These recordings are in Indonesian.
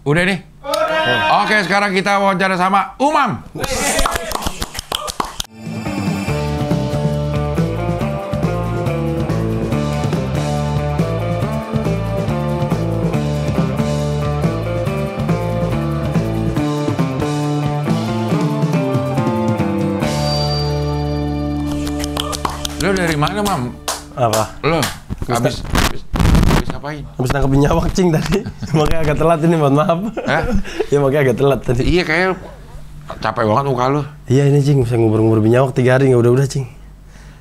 Udah nih? Udah. Oke, sekarang kita wawancara sama Umam. Lo dari mana, Mam? Apa? Lo habis ngapain? Habis nangkep binyawak cing tadi. Makanya agak telat ini, mohon maaf. Ya makanya agak telat tadi. Iya, kayak capek banget muka lo. Iya ini cing, bisa ngubur-ngubur binyawak 3 hari nggak udah cing.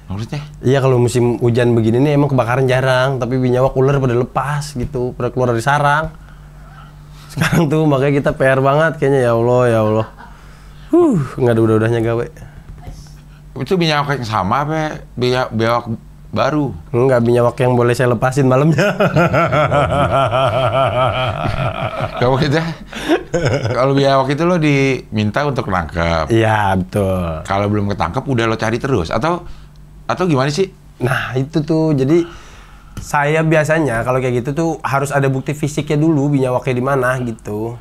Maksudnya? Iya kalau musim hujan begini nih emang kebakaran jarang, tapi binyawak ular pada lepas gitu, pada keluar dari sarang. Sekarang tuh makanya kita PR banget kayaknya, ya Allah ya Allah. Nggak ada udah-udahnya gawe. Itu binyawak yang sama apa biawak baru? Enggak, binyawak yang boleh saya lepasin malamnya. Kalau biawak itu lo diminta untuk nangkep. Iya betul. Kalau belum ketangkep udah lo cari terus atau gimana sih? Nah itu tuh, jadi saya biasanya kalau kayak gitu tuh harus ada bukti fisiknya dulu binyawaknya di mana gitu.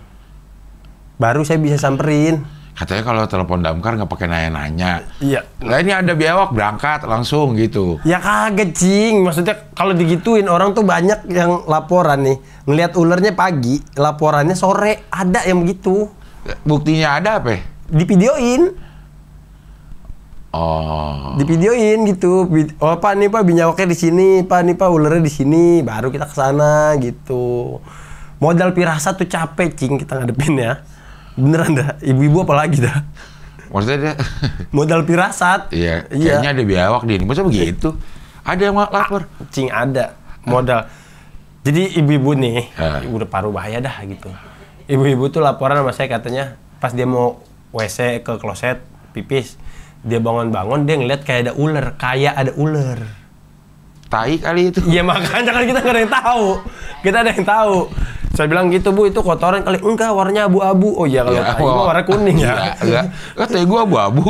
Baru saya bisa samperin. Katanya kalau telepon damkar nggak pakai nanya-nanya. Iya. Nah ini ada biawak berangkat langsung gitu. Ya kagak cing, maksudnya kalau digituin orang tuh banyak yang laporan nih. Ngelihat ularnya pagi, laporannya sore, ada yang begitu. Buktinya ada apa? Divideoin. Oh. Divideoin gitu. Oh Pak nih Pak binyawaknya di sini, Pak nih Pak ularnya di sini, baru kita ke sana gitu. Modal pirasat tuh capek cing kita ngadepin ya. Beneran dah, ibu-ibu apalagi dah. Maksudnya dia modal pirasat. Iya, kayaknya ada biawak di ini. Masa begitu? Ada yang lapor? Cing ada modal. Jadi ibu-ibu nih, udah paruh bahaya dah gitu. Ibu-ibu tuh laporan sama saya katanya pas dia mau WC ke kloset pipis, dia bangun-bangun dia ngeliat kayak ada ular, Tai kali itu. Iya makanya kan kita nggak ada yang tahu. Kita ada yang tahu. Saya bilang gitu Bu, itu kotoran kali. Enggak, warnanya abu-abu. Oh iya kalau tai mah warna kuning ya. Enggak. Tai gua abu-abu.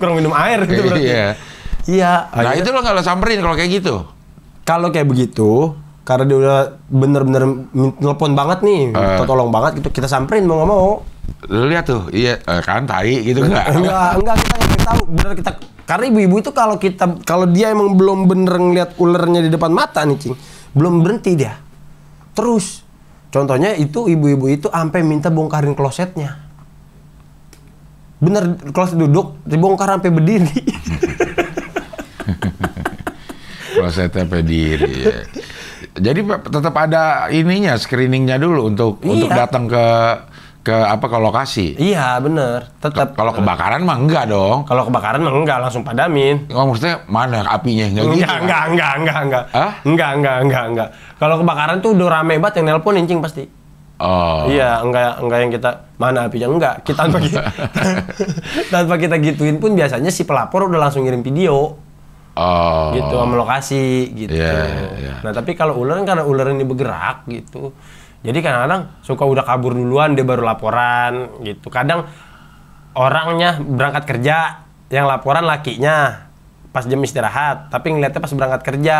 Kurang minum air itu berarti. Iya. Iya. Nah itu lo nggak lo samperin kalau kayak gitu? Kalau kayak begitu, karena dia udah bener-bener nelpon banget nih, tolong banget gitu, kita samperin mau nggak mau. Lo lihat tuh, iya kan tai gitu enggak? Enggak kita nggak tahu. Bener kita, karena ibu-ibu itu kalau dia emang belum bener ngeliat ulernya di depan mata nih cing, belum berhenti dia. Terus, contohnya itu ibu-ibu itu sampai minta bongkarin klosetnya. Bener, kloset duduk dibongkar sampai berdiri. Klosetnya berdiri. Ya. Jadi tetap ada ininya, screeningnya dulu untuk datang ke lokasi. Iya bener, tetap. Kalau kebakaran mah enggak dong. Kalau kebakaran mah enggak, langsung padamin. Oh, maksudnya mana apinya? Enggak. Hah? Enggak. Kalau kebakaran tuh udah rame banget yang nelpon incing pasti. Oh. Iya, enggak yang kita mana apinya, enggak. Kita tanpa kita gituin pun biasanya si pelapor udah langsung ngirim video. Oh. Gitu sama lokasi gitu. Yeah. Nah, tapi kalau ular kan karena ular ini bergerak gitu. Jadi kadang-kadang suka udah kabur duluan dia baru laporan gitu. Kadang orangnya berangkat kerja, yang laporan lakinya pas jam istirahat, tapi ngeliatnya pas berangkat kerja.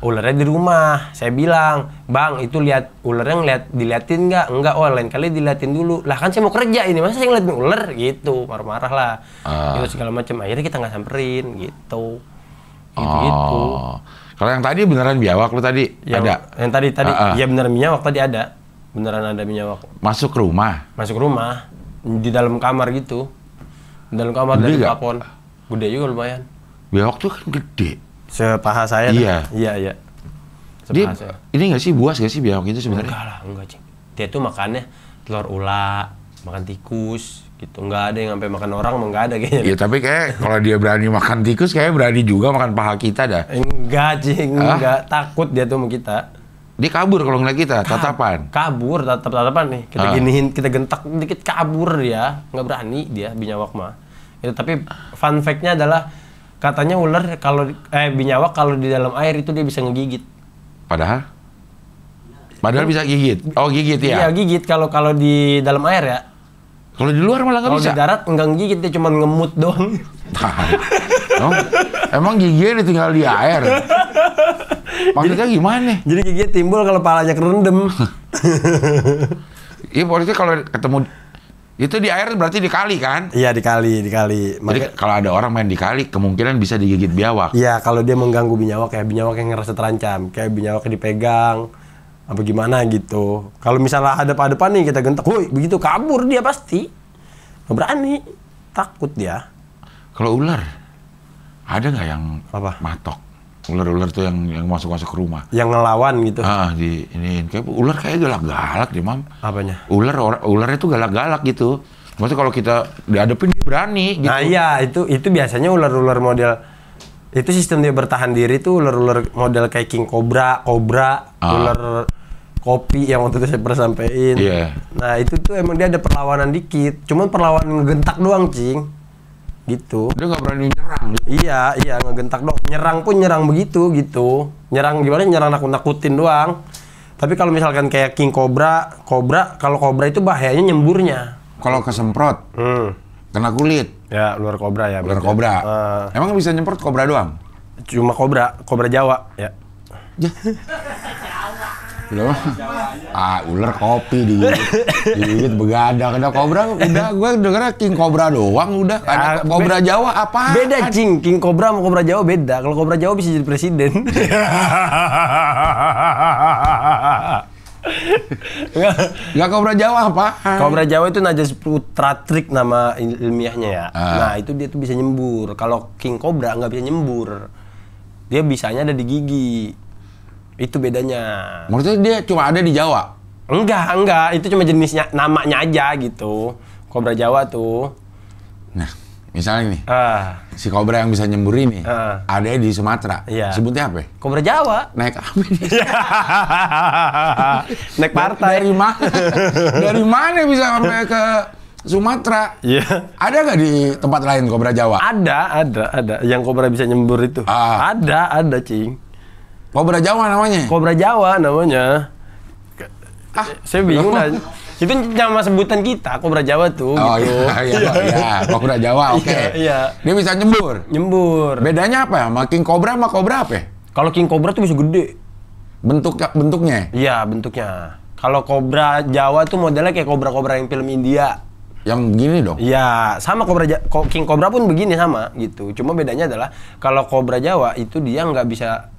Ularnya di rumah. Saya bilang, "Bang, itu lihat ularnya diliatin nggak?" "Enggak, oh lain kali diliatin dulu." "Lah kan saya mau kerja ini, masa saya ngeliatin ular?" Gitu, marah-marah lah. Gitu segala macam. Akhirnya kita nggak samperin gitu. Gitu. Kalau yang tadi beneran biawak lu tadi ada? Yang tadi ya beneran biawak tadi ada. Beneran ada biawak. Masuk rumah? Masuk rumah. Di dalam kamar gitu. Di dalam kamar dari plafon. Gede juga lumayan. Biawak tuh kan gede. Sepaha saya. Iya. Dia, ini nggak sih buas nggak sih biawak itu sebenarnya? Enggak lah, enggak cing. Dia tuh makannya telur ula, makan tikus, gitu. Enggak ada yang sampai makan orang, enggak ada kayaknya. Iya tapi kayak kalau dia berani makan tikus, kayak berani juga makan paha kita dah. Enggak cing, enggak, takut dia tuh sama kita. Dia kabur kalau ngeliat kita, tatapan. Kabur, tatapan nih. Kita giniin, kita gentak dikit kabur dia, nggak berani dia binyawak mah. Itu tapi fun fact-nya adalah katanya ular binyawak kalau di dalam air itu dia bisa ngegigit. Padahal bisa gigit. Oh, gigit ya? Iya, gigit kalau di dalam air ya. Kalau di luar malah nggak bisa. Kalau di darat enggak ngegigit, dia cuma ngemut doang. Emang giginya ditinggal di air? Maksudnya gimana? Jadi gigit timbul kalau palanya kerendam. Iya, maksudnya kalau ketemu itu di air berarti di kali kan? Iya, di kali. Jadi kalau ada orang main di kali, kemungkinan bisa digigit biawak. Iya, kalau dia mengganggu binyawak ya, binyawak yang ngerasa terancam, kayak binyawak dipegang, apa gimana gitu. Kalau misalnya hadap-hadapan nih kita gentak, woi, begitu kabur dia pasti. Nggak berani, takut dia. Kalau ular, ada nggak yang Apa? matok? Ular-ular tuh yang masuk ke rumah. Yang ngelawan gitu. Di ini kayak ular kayak galak-galak deh, Mam. Apanya? Ularnya tuh galak-galak gitu. Maksudnya kalau kita dihadapin dia berani gitu. Nah iya, itu biasanya ular-ular model itu sistem dia bertahan diri tuh ular-ular model kayak king cobra, ular kopi yang waktu itu saya pernah sampein. Iya. Nah itu tuh emang dia ada perlawanan dikit, cuman perlawanan ngegentak doang, Cing. Gitu. Dia nggak berani nyerang. Iya, ngegentak dong. Nyerang pun nyerang begitu gitu. Nyerang gimana? Nyerang nakut-nakutin doang. Tapi kalau misalkan kayak king cobra, kalau cobra itu bahayanya nyemburnya. Kalau kesemprot, kena kulit. Ya, ular cobra ya. Ular kobra. Emang bisa nyemprot kobra doang? Cuma cobra Jawa ya. Loh. Ular kopi digigit begadang. Ada kobra, udah gue dengernya king cobra doang udah. Ada kobra Jawa apa? Beda, Cing. King cobra sama kobra Jawa beda. Kalau kobra Jawa bisa jadi presiden. Nggak kobra Jawa apa? Kobra Jawa itu Najas putratrik nama ilmiahnya ya. Nah, itu dia tuh bisa nyembur. Kalau king cobra nggak bisa nyembur. Dia bisanya ada di gigi. Itu bedanya. Maksudnya dia cuma ada di Jawa? Enggak. Itu cuma jenisnya, namanya aja gitu. Kobra Jawa tuh. Nah, misalnya nih, si kobra yang bisa nyembur ini, ada di Sumatera. Iya. Sebutnya apa? Kobra Jawa. Naik apa dia? Naik partai. Dari mana bisa sampai ke Sumatera? Iya. Ada nggak di tempat lain kobra Jawa? Ada. Yang kobra bisa nyembur itu. Ada, Cing. Kobra Jawa namanya? Kobra Jawa namanya. Saya bingung dah. Itu nama sebutan kita, kobra Jawa tuh. Oh gitu. Iya. Kobra Jawa, oke. Iya. Dia bisa nyembur? Nyembur. Bedanya apa? Sama king cobra sama kobra apa? Kalau king cobra tuh bisa gede. Bentuknya? Iya, bentuknya. Kalau kobra Jawa tuh modelnya kayak kobra-kobra yang film India. Yang begini dong? Iya, sama king cobra pun begini sama gitu. Cuma bedanya adalah kalau kobra Jawa itu dia nggak bisa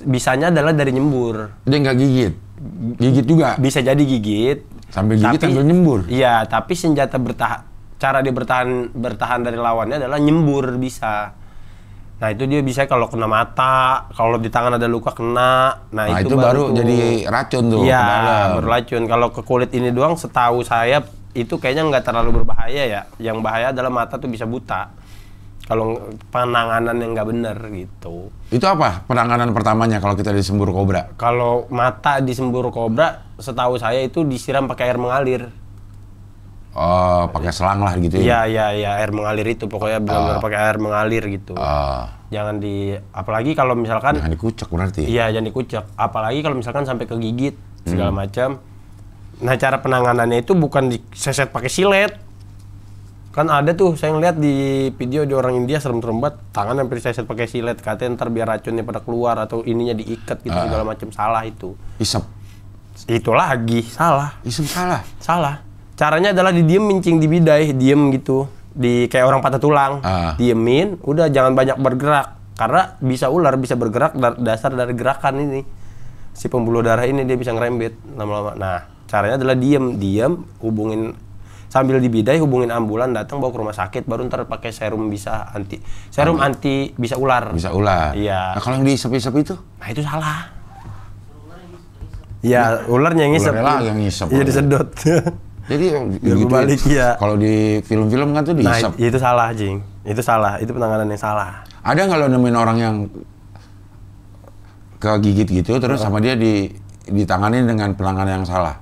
bisanya adalah dari nyembur. Dia nggak gigit? Gigit juga? Bisa jadi gigit. Sambil gigit sambil nyembur? Iya, tapi senjata cara dia bertahan dari lawannya adalah nyembur bisa. Nah itu dia bisa kalau kena mata, kalau di tangan ada luka kena. Nah itu baru jadi racun tuh. Iya, baru racun. Kalau ke kulit ini doang setahu saya itu kayaknya nggak terlalu berbahaya ya. Yang bahaya adalah mata tuh bisa buta. Kalau penanganan yang nggak bener gitu. Itu apa penanganan pertamanya kalau kita disembur kobra? Kalau mata disembur kobra, setahu saya itu disiram pakai air mengalir. Oh, pakai selang lah gitu ya? Iya, air mengalir itu pokoknya benar-benar pakai air mengalir gitu. Jangan apalagi kalau misalkan jangan dikucek berarti. Iya, jangan dikucek. Apalagi kalau misalkan sampai kegigit segala macam. Nah, cara penanganannya itu bukan diseset pakai silet. Kan ada tuh saya ngeliat di video di orang India serem-serem banget, tangan hampir diseset pakai silet, katanya ntar biar racunnya pada keluar atau ininya diikat gitu segala macam. Salah itu. Isep. Itu lagi salah. Isep salah. Salah. Caranya adalah diem mincing di bidai, diem gitu. Kayak orang patah tulang. Diemin, udah jangan banyak bergerak. Karena ular bisa bergerak dasar dari gerakan ini. Si pembuluh darah ini dia bisa ngerembet lama-lama. Nah, caranya adalah diem, hubungin sambil di bidai, hubungin ambulan, datang bawa ke rumah sakit, baru ntar pakai serum anti bisa ular. Bisa ular. Iya. Nah, kalau yang diisep-isep itu? Nah, itu salah. Iya, ularnya yang ngisep. Ularnya yang ngisep. Iya, disedot. Jadi gitu balik ya. Kalau di film-film kan tuh diisep. Nah, itu salah, Jing. Itu salah. Itu penanganan yang salah. Ada nggak lo nemuin orang yang kegigit gitu, terus sama dia ditangani dengan penanganan yang salah?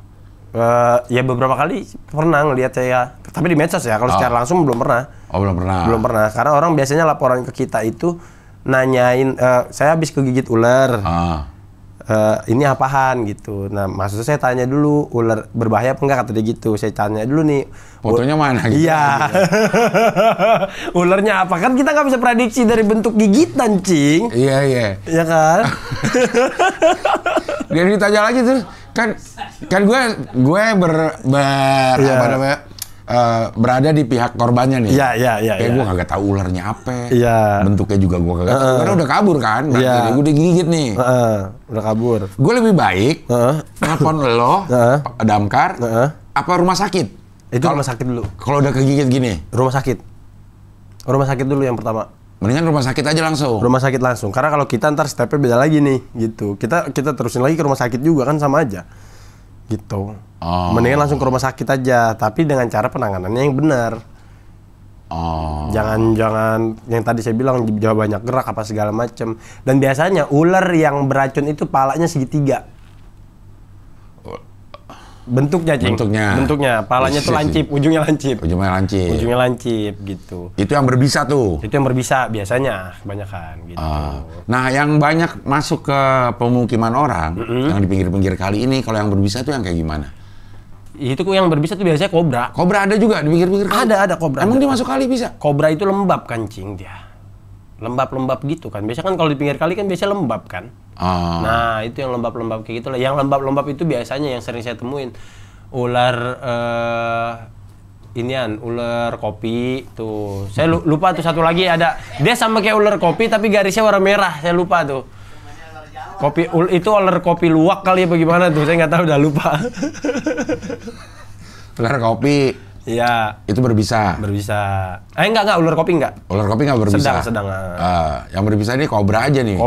Ya beberapa kali pernah ngelihat saya, tapi di medsos ya. Kalau secara langsung belum pernah. Oh, belum pernah. Belum pernah. Karena orang biasanya laporan ke kita itu nanyain, saya habis kegigit ular. ini apaan gitu. Nah, maksudnya saya tanya dulu, ular berbahaya apa enggak, kata dia gitu. Saya tanya dulu nih. Fotonya mana? Gitu, iya. Ularnya apa? Kan kita nggak bisa prediksi dari bentuk gigitan, Cing. Iya, iya. Iya kan? Dia ditanya lagi tuh, kan gue Iya. apa namanya, berada di pihak korbannya nih. Iya. Kayak gue kagak tahu ularnya apa. Iya. Bentuknya juga gue kagak tahu. Karena udah kabur kan. Jadi gue udah gigit nih. Udah kabur. Gue lebih baik telepon lo, damkar, apa rumah sakit. Itu rumah sakit dulu. Kalau udah kegigit gini. Rumah sakit. Rumah sakit dulu yang pertama. Mendingan rumah sakit aja langsung. Rumah sakit langsung. Karena kalau kita ntar stepnya beda lagi nih, gitu. Kita terusin lagi ke rumah sakit juga kan sama aja. Gitu. Mendingan langsung ke rumah sakit aja, tapi dengan cara penanganannya yang benar. Jangan yang tadi saya bilang jauh banyak gerak apa segala macem. Dan biasanya ular yang beracun itu palanya segitiga. Bentuknya, Cing. Bentuknya. Palanya tuh lancip, ujungnya lancip. Ujungnya lancip gitu. Itu yang berbisa tuh. Itu yang berbisa biasanya kebanyakan gitu. Nah, yang banyak masuk ke pemukiman orang yang di pinggir-pinggir kali ini, kalau yang berbisa tuh yang kayak gimana? Itu yang berbisa tuh biasanya kobra. Kobra ada juga di pinggir-pinggir kali? Ada kobra. Emang dia masuk kali bisa? Kobra itu lembab kan, Cing, dia. Lembab-lembab gitu kan. Biasanya kan kalau di pinggir kali kan biasanya lembab kan. Nah, itu yang lembab-lembab kayak gitu lah. Yang lembab-lembab itu biasanya yang sering saya temuin ular ular kopi tuh. Saya lupa tuh satu lagi ada. Dia sama kayak ular kopi tapi garisnya warna merah. Saya lupa tuh. Itu ular kopi luwak kali ya bagaimana tuh. Saya nggak tahu, udah lupa. Ular kopi. Iya. Itu berbisa. Enggak, ular kopi enggak. Ular kopi enggak berbisa. Sedang. Yang berbisa ini kobra aja nih.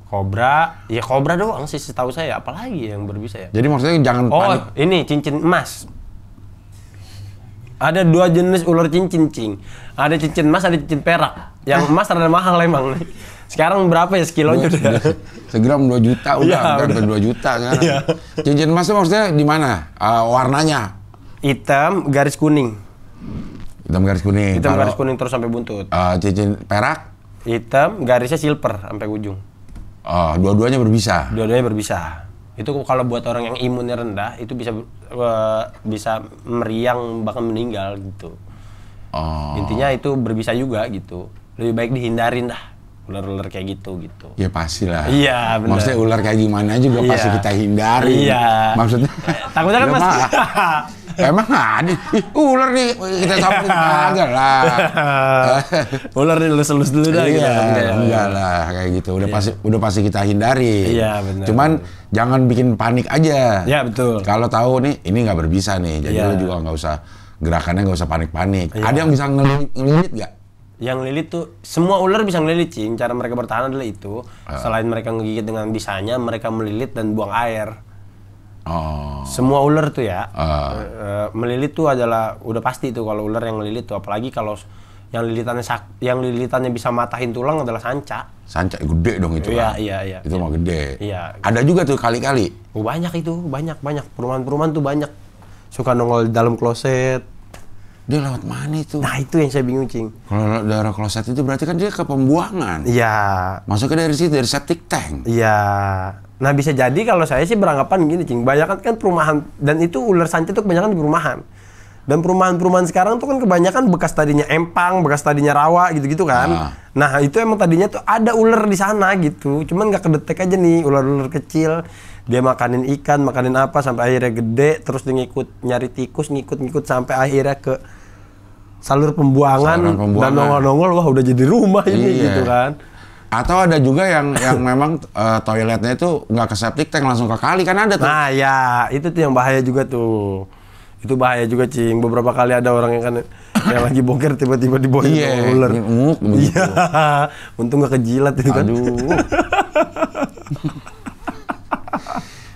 Kobra doang sih setahu saya. Apalagi yang berbisa ya. Jadi maksudnya jangan panik. Ini cincin emas. Ada 2 jenis ular cincin, Cing. Ada cincin emas, ada cincin perak. Yang emas rada mahal emang. Sekarang berapa ya sekilonya udah? Segram 2 juta udah 2 juta sekarang. Iya. Cincin emas itu maksudnya di mana? Warnanya? Hitam, garis kuning. Hitam garis kuning terus sampai buntut. Cincin perak? Hitam, garisnya silver sampai ujung. Dua-duanya berbisa? Dua-duanya berbisa. Itu kalau buat orang yang imunnya rendah, itu bisa meriang bahkan meninggal gitu. Intinya itu berbisa juga gitu. Lebih baik dihindarin dah ular-ular kayak gitu. Ya pastilah. Iya, benar. Maksudnya ular kayak gimana juga pasti kita hindari. Iya. Maksudnya takutnya kan pasti. Emang ada ular nih kita samperin kagak lah. Ular nih lulus dulu dah. Iya, enggak lah kayak gitu. Udah pasti kita hindari. Iya, benar. Cuman jangan bikin panik aja. Iya, betul. Kalau tahu nih ini nggak berbisa nih, jadi lu juga nggak usah gerakannya nggak usah panik-panik. Iya. Ada yang bisa ngelilit nggak? Yang lilit tuh, semua ular bisa ngelilit, Cing. Cara mereka bertahan adalah itu. Selain mereka ngegigit dengan bisanya, mereka melilit dan buang air. Semua ular tuh ya, melilit tuh adalah udah pasti tuh kalau ular yang melilit tuh. Apalagi kalau yang lilitannya bisa matahin tulang adalah sanca. Sanca gede dong itu. Iya. Itu mah gede. Iya. Ada juga tuh kali-kali. Banyak itu, banyak. Perumahan tuh banyak. Suka nongol di dalam kloset. Dia lewat mana itu? Nah, itu yang saya bingung, Cing. Kalau daerah kloset itu berarti kan dia ke pembuangan. Iya. Masuknya dari situ, dari septic tank. Iya. Nah, bisa jadi kalau saya sih beranggapan gini, Cing. Banyak kan perumahan, dan itu ular sanca itu kebanyakan di perumahan. Dan perumahan-perumahan sekarang tuh kan kebanyakan bekas tadinya empang, bekas tadinya rawa gitu-gitu kan. Nah, itu emang tadinya tuh ada ular di sana gitu. Cuman nggak kedetek aja nih, ular-ular kecil. Dia makanin ikan, makanin apa sampai akhirnya gede, terus dia nyari tikus, ngikut sampai akhirnya ke saluran pembuangan. Dan nongol-nongol, wah udah jadi rumah ini gitu kan. Atau ada juga yang memang toiletnya itu nggak ke septic tank, langsung ke kali kan ada tuh. Nah ya, itu tuh yang bahaya juga tuh. Itu bahaya juga, Cing. Beberapa kali ada orang yang kan yang lagi boker tiba-tiba dibohong ular. Iya. Untung nggak kejilat itu kan. Aduh.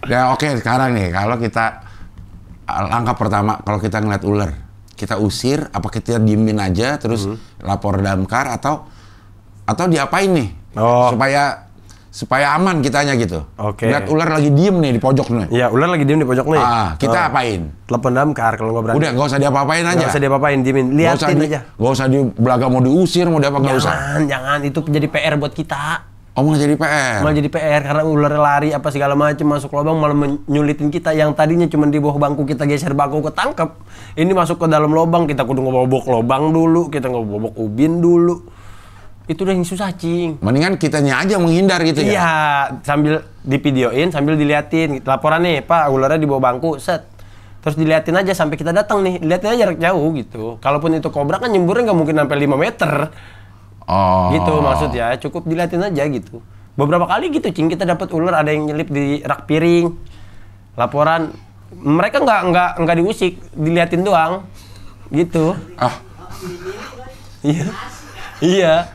Ya oke, sekarang nih kalau kita langkah pertama kalau kita ngeliat ular, kita usir apa kita diemin aja terus lapor damkar atau diapain nih? Supaya aman kitanya gitu. Oke. Lihat ular lagi diem nih di pojok nih. Iya, ular lagi diem di pojok nih. Kita apain? Telepon damkar kalau nggak berani. Udah, nggak usah diapa-apain aja. Nggak usah diapa-apain, diemin. Liatin aja. Nggak usah di belaga mau diusir, mau diapa, nggak usah. Jangan. Itu jadi PR buat kita. Oh, malah jadi PR. Malah jadi PR karena ular lari apa segala macam masuk lubang malah menyulitin kita yang tadinya cuma di bawah bangku kita geser bangku ketangkep. Ini masuk ke dalam lubang kita kudu ngebobok lubang dulu, kita ngebobok ubin dulu. Itu udah yang susah, Cing. Mendingan kitanya aja menghindar gitu ya. Iya, sambil divideoin, sambil diliatin. Laporan nih, Pak, ularnya di bawah bangku, set. Terus diliatin aja sampai kita datang nih, liatin aja jarak jauh gitu. Kalaupun itu kobra kan nyemburnya nggak mungkin sampai 5 meter. Oh. Gitu maksud ya, cukup diliatin aja gitu. Beberapa kali gitu, Cing, kita dapat ular ada yang nyelip di rak piring. Laporan, mereka nggak diusik, diliatin doang. Gitu. Ah. Iya. Iya.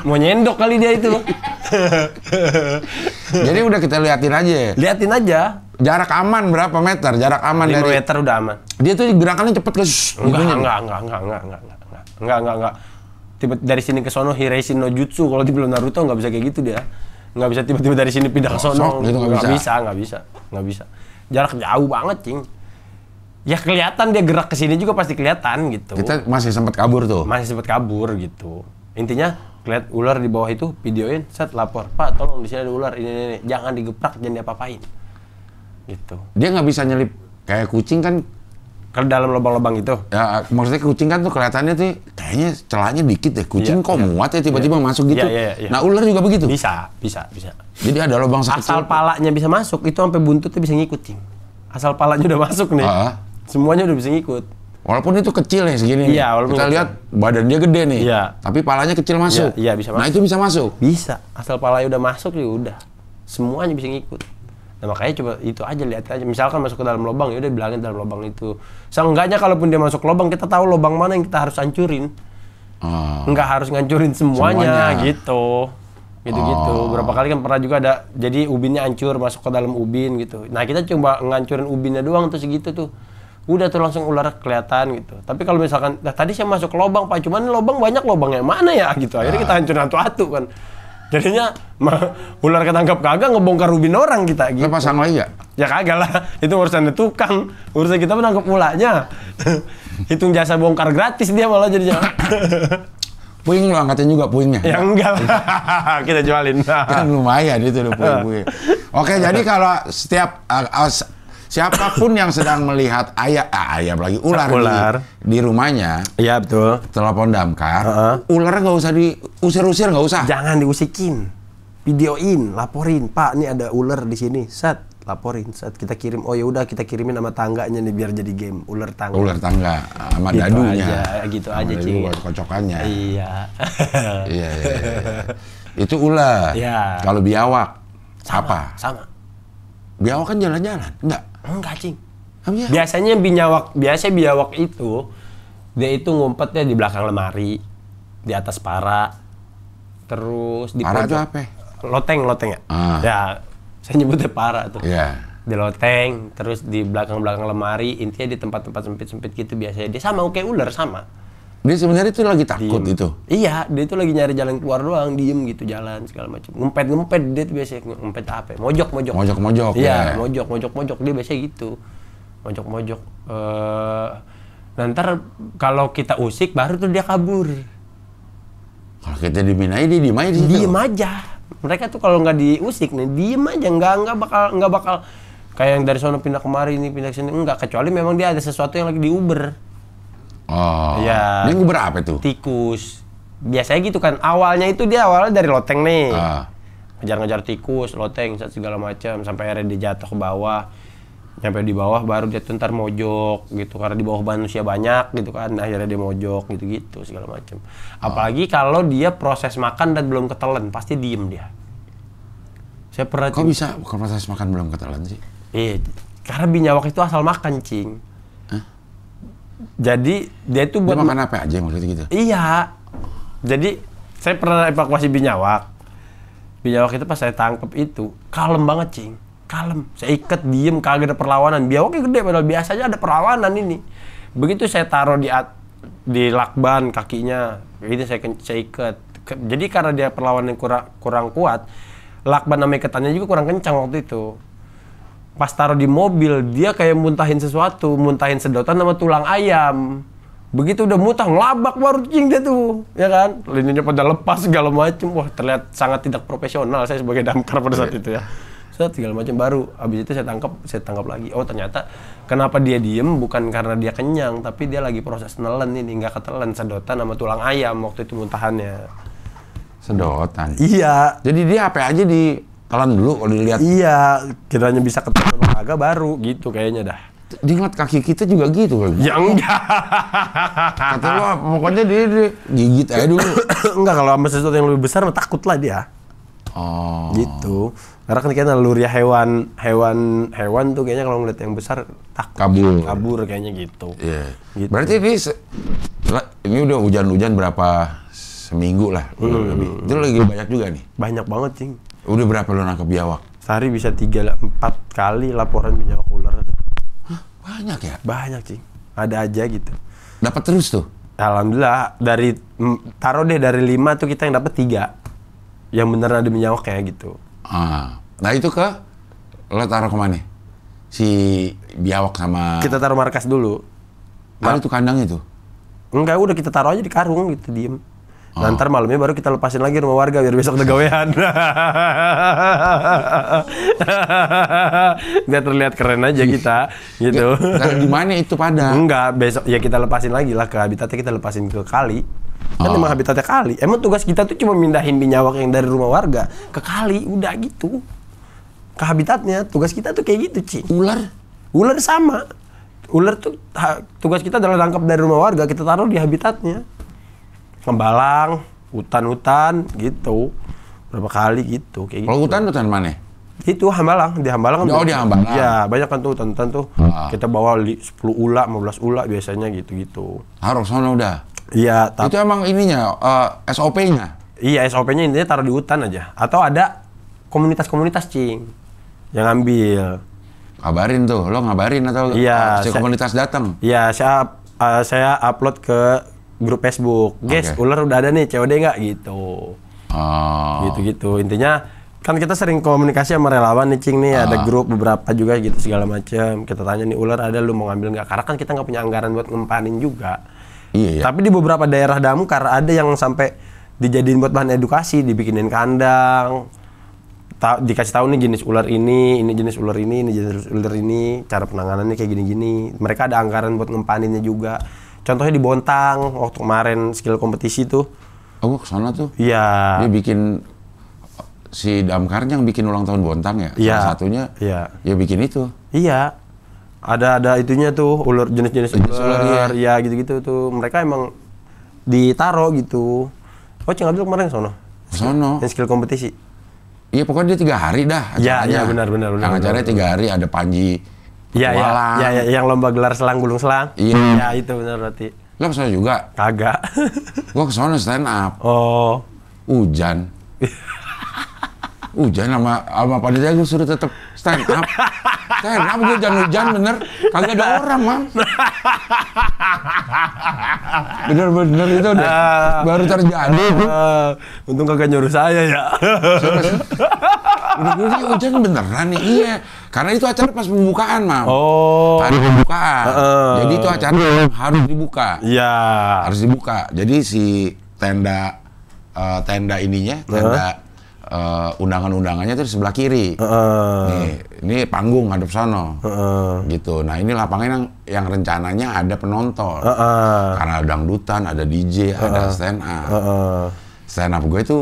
Mau nyendok kali dia itu. Jadi udah kita liatin aja. Liatin aja. Jarak aman berapa meter? Jarak aman 5 dari meter udah aman. Dia tuh gerakannya cepet ke Enggak. Tiba dari sini ke sono Hireishin no Jutsu, kalau di film Naruto nggak bisa kayak gitu dia. Nggak bisa tiba-tiba dari sini pindah ke sono. Gitu nggak bisa. Jarak jauh banget, Cing. Ya kelihatan dia gerak ke sini juga pasti kelihatan gitu. Kita masih sempat kabur tuh. Masih sempat kabur gitu. Intinya lihat ular di bawah itu, videoin, set lapor. Pak, tolong di sini ada ular ini. Jangan digeprak, jangan diapa-apain. Gitu. Dia nggak bisa nyelip kayak kucing kan. Ke dalam lubang-lubang itu. Ya, maksudnya kucing kan tuh kelihatannya tuh kayaknya celahnya dikit deh. Kucing kok muat ya tiba-tiba masuk gitu. Iya. Nah, ular juga begitu. Bisa. Jadi ada lubang sekecil. Asal palanya bisa masuk, itu sampai buntutnya bisa ngikut, Cing. Asal palanya udah masuk nih. Semuanya udah bisa ngikut. Walaupun itu kecil ya segini. Iya, walaupun kita kecil. lihat badan dia gede nih. Iya. Tapi palanya kecil masuk. Iya, bisa masuk. Nah, itu bisa masuk. Bisa. Asal palanya udah masuk ya udah. Semuanya bisa ngikut. Nah, makanya coba itu aja, lihat aja. Misalkan masuk ke dalam lubang, ya udah bilangin dalam lubang itu. Seenggaknya kalaupun dia masuk lubang, kita tahu lubang mana yang kita harus hancurin. Nggak harus ngancurin semuanya. Gitu. Gitu-gitu. Berapa kali kan pernah juga ada, jadi ubinnya hancur, masuk ke dalam ubin gitu. Nah, kita coba ngancurin ubinnya doang tuh segitu tuh. Udah tuh langsung ular kelihatan gitu. Tapi kalau misalkan, nah, tadi saya masuk ke lubang, Pak, cuman lubang banyak lubang yang mana ya gitu. Akhirnya kita hancurin atu-atu kan. Jadinya ular ketangkap kagak ngebongkar ubin orang kita gitu. Lo pasang lagi nggak? Ya kagak lah, itu urusannya tukang. Urusan kita menangkap ulanya. Hitung jasa bongkar gratis dia malah jadinya. Puing lo angkatin juga puingnya? Ya enggak lah, kita jualin. Kan lumayan itu udah puing-puing. Oke, jadi kalau setiap siapapun yang sedang melihat ayam lagi ular. Di rumahnya, Iya betul. telepon damkar, ular nggak usah diusir-usir, nggak usah. Jangan diusikin, videoin, laporin, Pak, ini ada ular di sini, set, laporin, set, kita kirim. Oh ya udah kita kirimin sama tangganya nih biar jadi game ular tangga. Ular tangga sama Gitu dadunya. gitu Sama aja, dadu Cing. buat kocokannya. Iya. Iya. Itu ular. Iya. Kalau biawak, apa? Sama. Biawak kan jalan-jalan, enggak? Enggak, Cing. Biawak. Biasanya biawak itu dia itu ngumpetnya di belakang lemari, di atas para, terus di Para itu pojok. apa? Loteng ya. Ya, saya nyebutnya para tuh. Iya. Di loteng, terus di belakang lemari, intinya di tempat-tempat sempit-sempit gitu biasanya. Dia sama kayak ular sama. Dia sebenarnya itu lagi takut Diem. itu. Iya, dia itu lagi nyari jalan keluar doang, diem gitu jalan segala macam. Ngempet dia tuh biasanya ngempet apa? Mojok. Mojok-mojok. Iya, ya. mojok dia biasanya gitu. Mojok. Nanti kalau kita usik baru tuh dia kabur. Kalau kita diminain, dia diem aja di situ. Diem aja. Mereka tuh kalau nggak diusik nih, diem aja, nggak bakal kayak yang dari sono pindah kemari ini pindah ke sini, enggak, kecuali memang dia ada sesuatu yang lagi diuber. Oh. Iya. Dia nguber apa tuh? Tikus. Biasanya gitu kan. Awalnya awalnya dari loteng nih. Ngejar-ngejar tikus, loteng, segala macam sampai akhirnya dia jatuh ke bawah. Nyampe di bawah baru dia tuh ntar mojok gitu karena di bawah manusia banyak gitu kan. Nah, akhirnya dia mojok gitu-gitu segala macam. Apalagi kalau dia proses makan dan belum ketelan, pasti diem dia. Saya pernah. Kok bisa bukan proses makan belum ketelan sih? Iya, karena biawak itu asal makan, Cing. Jadi dia itu buat dia makan apa aja maksudnya gitu? Iya. Jadi saya pernah evakuasi biawak. Biawak itu pas saya tangkap itu kalem banget, Cing. Kalem. Saya ikat diem, kagak ada perlawanan. Biawaknya gede padahal biasanya ada perlawanan ini. Begitu saya taruh di lakban kakinya, itu saya ikat. Jadi karena dia perlawanan kurang kuat, lakban sama ikatannya juga kurang kencang waktu itu. Pas taruh di mobil, dia kayak muntahin sesuatu, muntahin sedotan sama tulang ayam. Begitu udah mutah, ngelabak baru cing dia tuh, ya kan? Lininya pada lepas segala macem. Wah, terlihat sangat tidak profesional saya sebagai damkar pada saat itu ya. Set segala macam baru. Habis itu saya tangkap lagi. Oh, ternyata kenapa dia diem bukan karena dia kenyang, tapi dia lagi proses nelen ini, nggak ketelan sedotan sama tulang ayam waktu itu muntahannya. Sedotan. Iya. Jadi dia apa aja ditelan dulu kalau dilihat. Iya, kiranya bisa ketelan apa kagak baru gitu kayaknya dah. Dia ngeliat kaki kita juga gitu kan? Ya enggak. Kata lo pokoknya dia gigit aja dulu. Enggak, kalau sama sesuatu yang lebih besar takut lah dia. Oh. Gitu. Karena kan kayaknya naluri hewan tuh kayaknya kalau ngeliat yang besar takut. Kabur kayaknya gitu. Iya. Gitu. Berarti ini udah hujan-hujan berapa seminggu lah. Lebih. Itu lagi banyak juga nih. Banyak banget, cing. Udah berapa lo nangkep biawak? Sehari bisa 3-4 kali laporan biawak ular tuh. Banyak ya? Banyak, cing. Ada aja gitu. Dapat terus tuh? Alhamdulillah, taruh deh dari 5 tuh kita yang dapat 3. Yang beneran ada biawaknya gitu. Nah itu lo taruh kemana? Si biawak sama... Kita taruh markas dulu. Ada tuh kandang itu? Enggak, udah kita taruh aja di karung gitu, diem. Nah, ntar malamnya baru kita lepasin lagi rumah warga biar besok ada gawean. Biar terlihat keren aja kita, gitu. Di mana itu pada? Enggak, besok ya kita lepasin lagi lah ke habitatnya, kita lepasin ke kali. Kan emang habitatnya kali. Emang tugas kita tuh cuma mindahin biawak yang dari rumah warga ke kali, udah gitu. Ke habitatnya, tugas kita tuh kayak gitu, Ci. Ular sama. Ular tuh tugas kita adalah tangkap dari rumah warga, kita taruh di habitatnya. Ngebalang, hutan-hutan gitu. Berapa kali gitu, kayak gitu. Kalau hutan mana? Itu Hambalang, di Hambalang. Oh, di Hambalang. Iya, banyak kan tuh hutan-hutan tuh. Kita bawa 10 ula, 15 ula biasanya gitu-gitu. Harus sana udah. Iya, itu emang ininya, SOP-nya? Iya, SOP-nya intinya taruh di hutan aja. Atau ada komunitas-komunitas, cing, yang ngambil. Kabarin tuh, lo ngabarin atau si komunitas datang? Iya, saya upload ke grup Facebook. Guys, ular udah ada nih, COD nggak? Gitu. Gitu-gitu. Intinya, kan kita sering komunikasi sama relawan nih, cing nih. Ada grup beberapa juga gitu, segala macam. Kita tanya nih, ular ada, lu mau ngambil nggak? Karena kan kita nggak punya anggaran buat ngempanin juga. Iya. Tapi di beberapa daerah damkar ada yang sampai dijadiin buat bahan edukasi, dibikinin kandang, dikasih tahu nih jenis ular ini jenis ular ini jenis ular ini, cara penanganannya kayak gini-gini. Mereka ada anggaran buat ngempaninnya juga. Contohnya di Bontang waktu kemarin skill kompetisi tuh. Oh, kesana tuh? Iya. Dia bikin si damkarnya yang bikin ulang tahun Bontang ya? Iya. Salah satunya. Iya. Ya bikin itu. Iya. Ada itunya tuh, ular jenis-jenis ular, ya gitu-gitu tuh. Mereka emang ditaro gitu. Oh, Cing Abdul kemarin sono. Yang skill kompetisi. Iya, pokoknya dia 3 hari dah. Iya, benar. Yang acaranya 3 hari, ada Panji. Iya, yang lomba gelar selang gulung selang. Iya. Ya, itu benar berarti. Lo kesana juga? Kagak. Gua kesana stand up. Oh. Hujan sama panitia gue suruh tetap stand up. Stand up gue hujan bener, kagak ada orang, Mam. Bener itu deh. Baru terjadi. Untung kagak nyuruh saya ya. Udah gue hujan beneran nih, iya. Karena itu acara pas pembukaan, Mam. Oh. Hari pembukaan. Jadi itu acara harus dibuka. Iya. Harus dibuka. Jadi si tenda ininya, undangan-undangannya itu di sebelah kiri. Nih, ini panggung ngadep sono. Gitu. Nah, ini lapangan yang rencananya ada penonton. Karena ada dangdutan, ada DJ, ada stand up. Stand up gue itu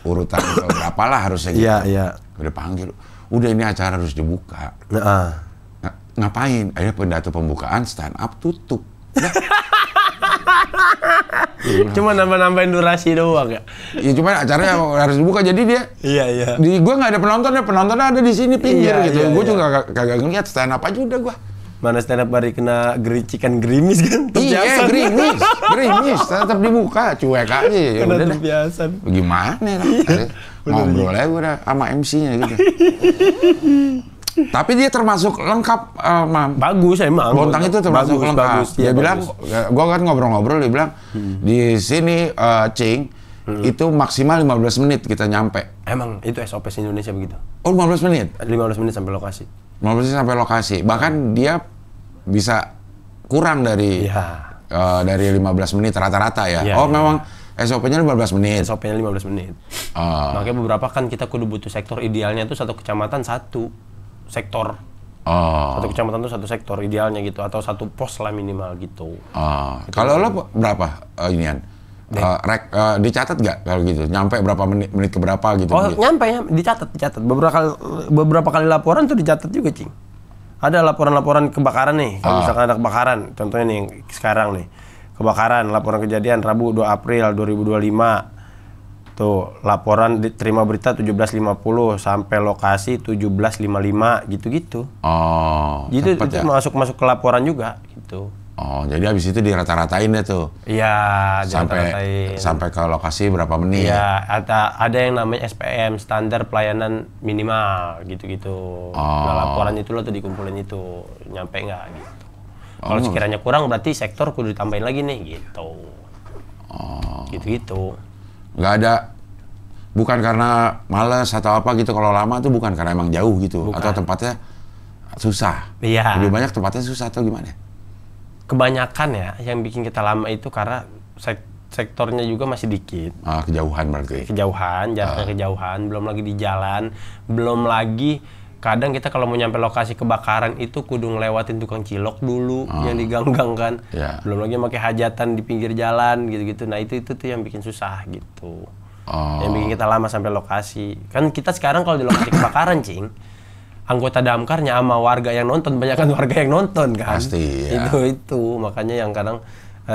urutan berapa lah harusnya gitu. Iya. Udah panggil. Udah ini acara harus dibuka. Ngapain? Akhirnya pidato pembukaan stand up tutup. Cuma nambah-nambahin durasi doang ya? Ya cuma acaranya harus dibuka, jadi dia Iya. Di gue nggak ada penontonnya ada di sini pinggir gitu. Gue juga kagak ngeliat stand up aja udah gue. Mana stand up hari kena gericikan gerimis kan? Iya, gerimis tetap dibuka, cuek aja ya udah deh. Gimana lah? Ngobrol aja gue sama MC-nya gitu. Tapi dia termasuk lengkap, Mam. Bagus emang. Bontang itu termasuk lengkap. Bagus, dia bilang, gua kan ngobrol-ngobrol, dia bilang, di sini, Cing, itu maksimal 15 menit kita nyampe. Emang itu SOP Indonesia begitu? Oh, 15 menit? 15 menit sampai lokasi. 15 menit sampai lokasi. Bahkan dia bisa kurang dari dari 15 menit rata-rata ya? Iya, Oh, iya. memang SOP-nya 15 menit? SOP-nya 15 menit. Oh. Makanya beberapa kan kita kudu butuh sektor, idealnya tuh satu kecamatan satu sektor. Oh. Satu kecamatan tuh satu sektor idealnya gitu, atau satu pos lah minimal gitu. Oh. Kalau lo berapa inian? Dicatat nggak kalau gitu? Nyampe berapa menit ke berapa gitu? Oh, nyampe ya, dicatat. Beberapa kali laporan tuh dicatat juga, Cing. Ada laporan-laporan kebakaran nih, kalau misalkan ada kebakaran, contohnya nih sekarang nih. Kebakaran, laporan kejadian Rabu 2 April 2025. Tuh, laporan diterima berita 17.50 sampai lokasi 17.55 gitu-gitu. Oh. Gitu cepet itu ya? masuk ke laporan juga gitu. Oh, jadi habis itu dirata-ratain deh tuh. Iya, Sampai ke lokasi berapa menit? Iya, ada yang namanya SPM, standar pelayanan minimal gitu-gitu. Nah, laporan itu lo tuh dikumpulin itu, nyampe nggak gitu. Kalau sekiranya kurang berarti sektor kudu ditambahin lagi nih gitu. Gitu-gitu. Nggak ada, bukan karena malas atau apa gitu, kalau lama tuh bukan karena emang jauh gitu, Bukan. atau tempatnya susah. Iya. Lebih banyak tempatnya susah atau gimana? Kebanyakan ya yang bikin kita lama itu karena sektornya juga masih dikit. Kejauhan berarti. Kejauhan, jaraknya kejauhan, belum lagi di jalan, belum lagi kadang kita kalau mau nyampe lokasi kebakaran itu kudu ngelewatin tukang cilok dulu yang diganggang kan. Yeah. Belum lagi pakai hajatan di pinggir jalan gitu-gitu. Nah, itu tuh yang bikin susah gitu. Yang bikin kita lama sampai lokasi. Kan kita sekarang kalau di lokasi kebakaran, Cing, anggota damkarnya sama warga yang nonton, banyak kan warga yang nonton kan. Pasti, ya. Itu makanya yang kadang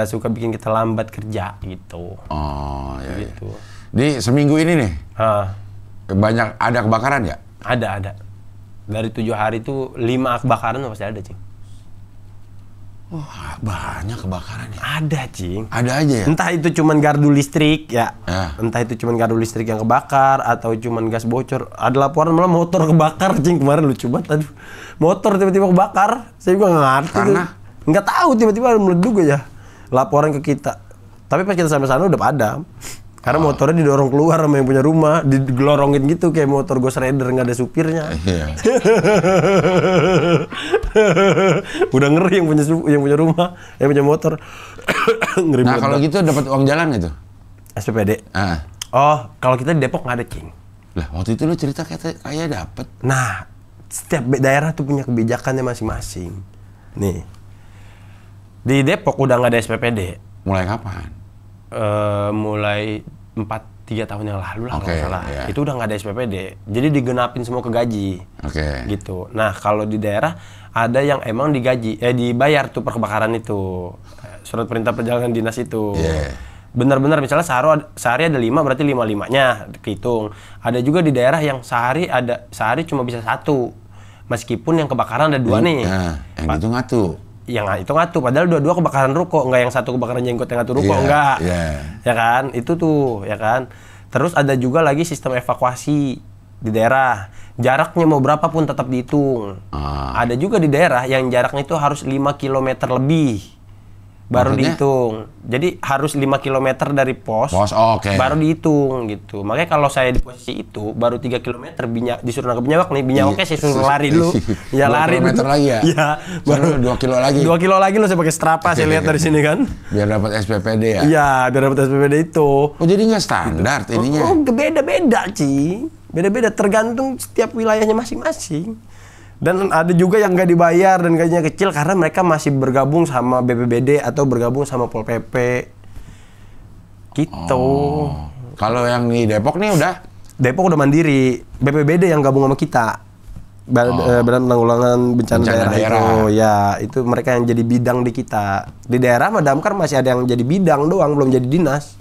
suka bikin kita lambat kerja gitu. Oh, ya. Gitu. Di seminggu ini nih, Ah, banyak ada kebakaran ya? ada. Dari 7 hari itu 5 kebakaran pasti ada, Cing. Wah, banyak kebakaran ya. Ada, Cing. Ada aja ya? Entah itu cuman gardu listrik ya. Ya. Entah itu cuman gardu listrik yang kebakar atau cuman gas bocor. Ada laporan malah motor kebakar, Cing. Kemarin lucu banget. Aduh. Motor tiba-tiba kebakar. Saya juga nggak ngerti. Karena? Tuh. Nggak tahu, tiba-tiba meleduk aja. Laporan ke kita. Tapi pas kita sampai sana udah padam. Karena motornya didorong keluar sama yang punya rumah, digelorongin gitu kayak motor Ghost Rider, nggak ada supirnya. Iya. Udah ngeri yang punya rumah, yang punya motor. Ngeri Nah, banget. kalau gitu dapat uang jalan gitu? SPPD. Ah. Oh, kalau kita di Depok nggak ada, Cing. Lah, waktu itu lu cerita kayak dapet. Nah, setiap daerah tuh punya kebijakannya masing-masing. Nih, di Depok udah nggak ada SPPD. Mulai kapan? Mulai 3 tahun yang lalu lah, Oke, nggak salah. iya. Itu udah nggak ada SPPD. Jadi digenapin semua ke gaji. Oke. Gitu. Nah, kalau di daerah ada yang emang dibayar tuh per kebakaran itu. Surat perintah perjalanan dinas itu. Iya. Benar-benar misalnya sehari ada 5 berarti 5-5-nya kehitung. Ada juga di daerah yang sehari cuma bisa 1. Meskipun yang kebakaran ada 2 nih. Nah, yang itu ngatu. Yang itu ngatu, padahal dua-dua kebakaran ruko, nggak yang satu kebakaran jenggot yang ngatu ruko, Iya, enggak. iya. Ya kan? Itu tuh, ya kan? Terus ada juga lagi sistem evakuasi di daerah. Jaraknya mau berapa pun tetap dihitung. Ada juga di daerah yang jaraknya itu harus 5 km lebih. Baru Maksudnya? dihitung. Jadi harus 5 km dari pos. Oke. Baru dihitung gitu. Makanya kalau saya di posisi itu baru 3 km disuruh nangkep binyawak nih. Binyawaknya saya suruh lari dulu. Ya 2 lari kilometer dulu. lagi ya? Iya. Baru 2 kilo lagi. 2 kilo lagi lo saya pakai Strava saya lihat dari sini kan. Biar dapat SPPD ya? Iya, biar dapat SPPD itu. Oh, jadi nggak standar ininya? Oh, beda-beda, Ci. Beda-beda tergantung setiap wilayahnya masing-masing. Dan ada juga yang nggak dibayar dan gajinya kecil karena mereka masih bergabung sama BPBD atau bergabung sama Pol PP. Gitu. Oh. Kalau yang di Depok nih udah? Depok udah mandiri. BPBD yang gabung sama kita. Badan Penanggulangan Bencana Daerah itu. Ya, itu mereka yang jadi bidang di kita. Di daerah mah Damkar masih ada yang jadi bidang doang, belum jadi dinas.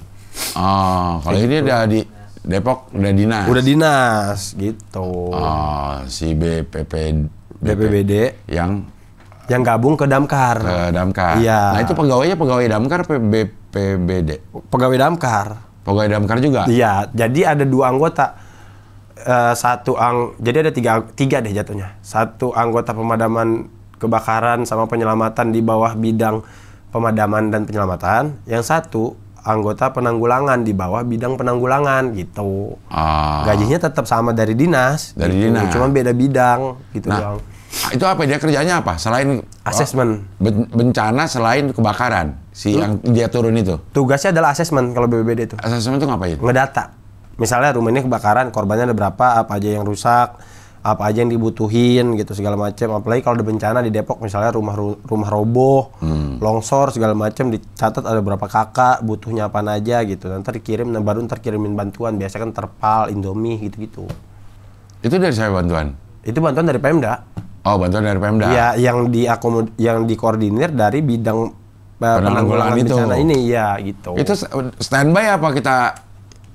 Oh, kalau ini udah di Depok udah dinas? Udah dinas, gitu. Oh, si BPBD yang gabung ke Damkar. ke Damkar. Iya. Nah, itu pegawainya pegawai Damkar apa BPBD? Pegawai Damkar. Pegawai Damkar juga? Iya, jadi ada 2 anggota. Jadi ada tiga deh jatuhnya. 1 anggota pemadaman kebakaran sama penyelamatan di bawah bidang pemadaman dan penyelamatan. Yang 1 anggota penanggulangan di bawah bidang penanggulangan gitu. Gajinya tetap sama dari dinas. Dari gitu. dinas. Cuma beda bidang gitu Nah, doang. Itu apa dia kerjanya apa? Selain Asesmen. Bencana selain kebakaran, yang dia turun itu. Tugasnya adalah asesmen kalau BPBD itu. Asesmen itu ngapain? Ngedata. Misalnya rumah ini kebakaran, korbannya ada berapa, apa aja yang rusak, apa aja yang dibutuhin gitu segala macam. Apalagi kalau ada bencana di Depok misalnya rumah roboh, longsor segala macam, dicatat ada berapa kakak, butuhnya apa aja gitu. Nanti dikirim, baru ntar kirimin bantuan. Biasanya kan terpal, Indomie gitu-gitu. Itu dari saya bantuan. Itu bantuan dari Pemda. Oh, bantuan dari Pemda. Iya, yang dikoordinir dari bidang penanggulangan bencana ini, ya gitu. Itu standby apa kita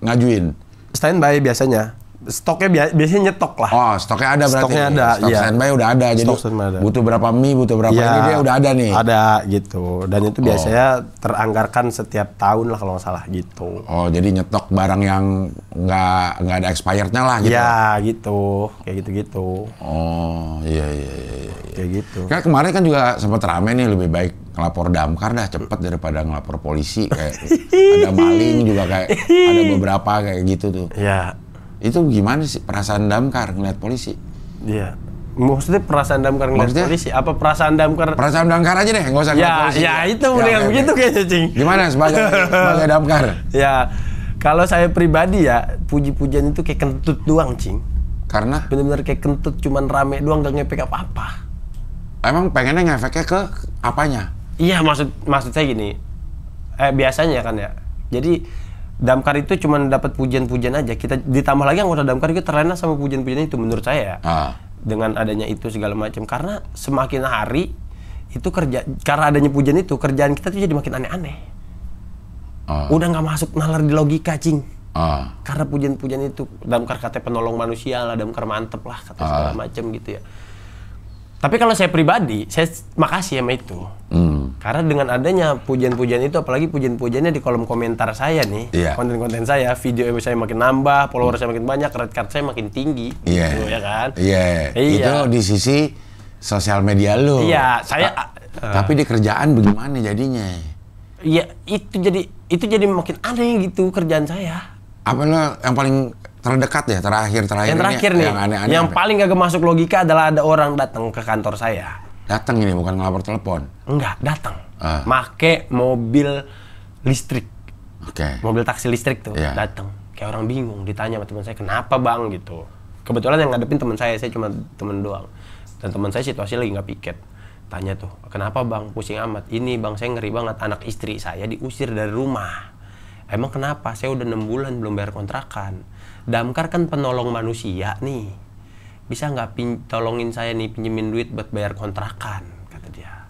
ngajuin? Standby biasanya. Stoknya biasanya nyetok lah. Oh, stoknya ada berarti. Stoknya ada, Stok iya. standby udah ada. Jadi ada. butuh berapa mie, butuh berapa ini dia udah ada nih. Ada gitu. Dan itu biasanya teranggarkan setiap tahun lah kalau nggak salah gitu. Oh, jadi nyetok barang yang nggak ada expirednya lah gitu. Iya, gitu. Kayak gitu-gitu. Oh, iya. Kayak gitu. Kayak kemarin kan juga sempat rame nih, lebih baik ngelapor damkar dah cepet daripada ngelapor polisi. Kayak ada maling juga, kayak ada beberapa kayak gitu tuh. Iya. Itu gimana sih perasaan damkar ngeliat polisi? Iya. Maksudnya perasaan damkar ngeliat polisi? Apa perasaan damkar? Perasaan damkar aja deh, nggak usah ngeliat polisi. Ya itu mendingan begitu kayaknya, Cing. Gimana sebagai damkar? Ya, kalau saya pribadi ya, puji-pujian itu kayak kentut doang, Cing. Karena? Bener-bener kayak kentut, cuman rame doang, gak ngepek apa-apa. Emang pengennya ngefeknya ke apanya? Iya, maksud saya gini. Biasanya kan ya. Jadi damkar itu cuma dapat pujian-pujian aja. Kita ditambah lagi anggota damkar itu terlena sama pujian-pujian itu menurut saya. Dengan adanya itu segala macam. Karena semakin hari itu karena adanya pujian itu kerjaan kita tuh jadi makin aneh-aneh. Udah nggak masuk nalar di logika, Cing. Karena pujian-pujian itu damkar katanya penolong manusia lah, damkar mantep lah, kata segala macam gitu ya. Tapi kalau saya pribadi, saya makasih sama itu. Karena dengan adanya pujian-pujian itu, apalagi pujian-pujiannya di kolom komentar saya nih, konten-konten saya, video saya makin nambah, follower saya makin banyak, red card saya makin tinggi, gitu, ya kan? Iya. Itu di sisi sosial media lu. Iya, saya. Tapi di kerjaan bagaimana jadinya? Iya, itu jadi makin aneh gitu kerjaan saya. Apa lo yang paling terdekat ya terakhir yang terakhir ini, nih, yang aneh-aneh yang paling gak masuk logika adalah ada orang datang ke kantor saya. Datang ini bukan ngelapor telepon. Enggak, datang. Make mobil listrik. Mobil taksi listrik tuh, datang. Kayak orang bingung, ditanya sama teman saya, "Kenapa, Bang?" gitu. Kebetulan yang ngadepin teman saya cuma temen doang. Dan teman saya situasi lagi nggak piket. Tanya tuh, "Kenapa, Bang? Pusing amat." "Ini, Bang, saya ngeri banget, anak istri saya diusir dari rumah." "Emang kenapa?" "Saya udah 6 bulan belum bayar kontrakan. Damkar kan penolong manusia nih. Bisa nggak tolongin saya nih, pinjemin duit buat bayar kontrakan," kata dia.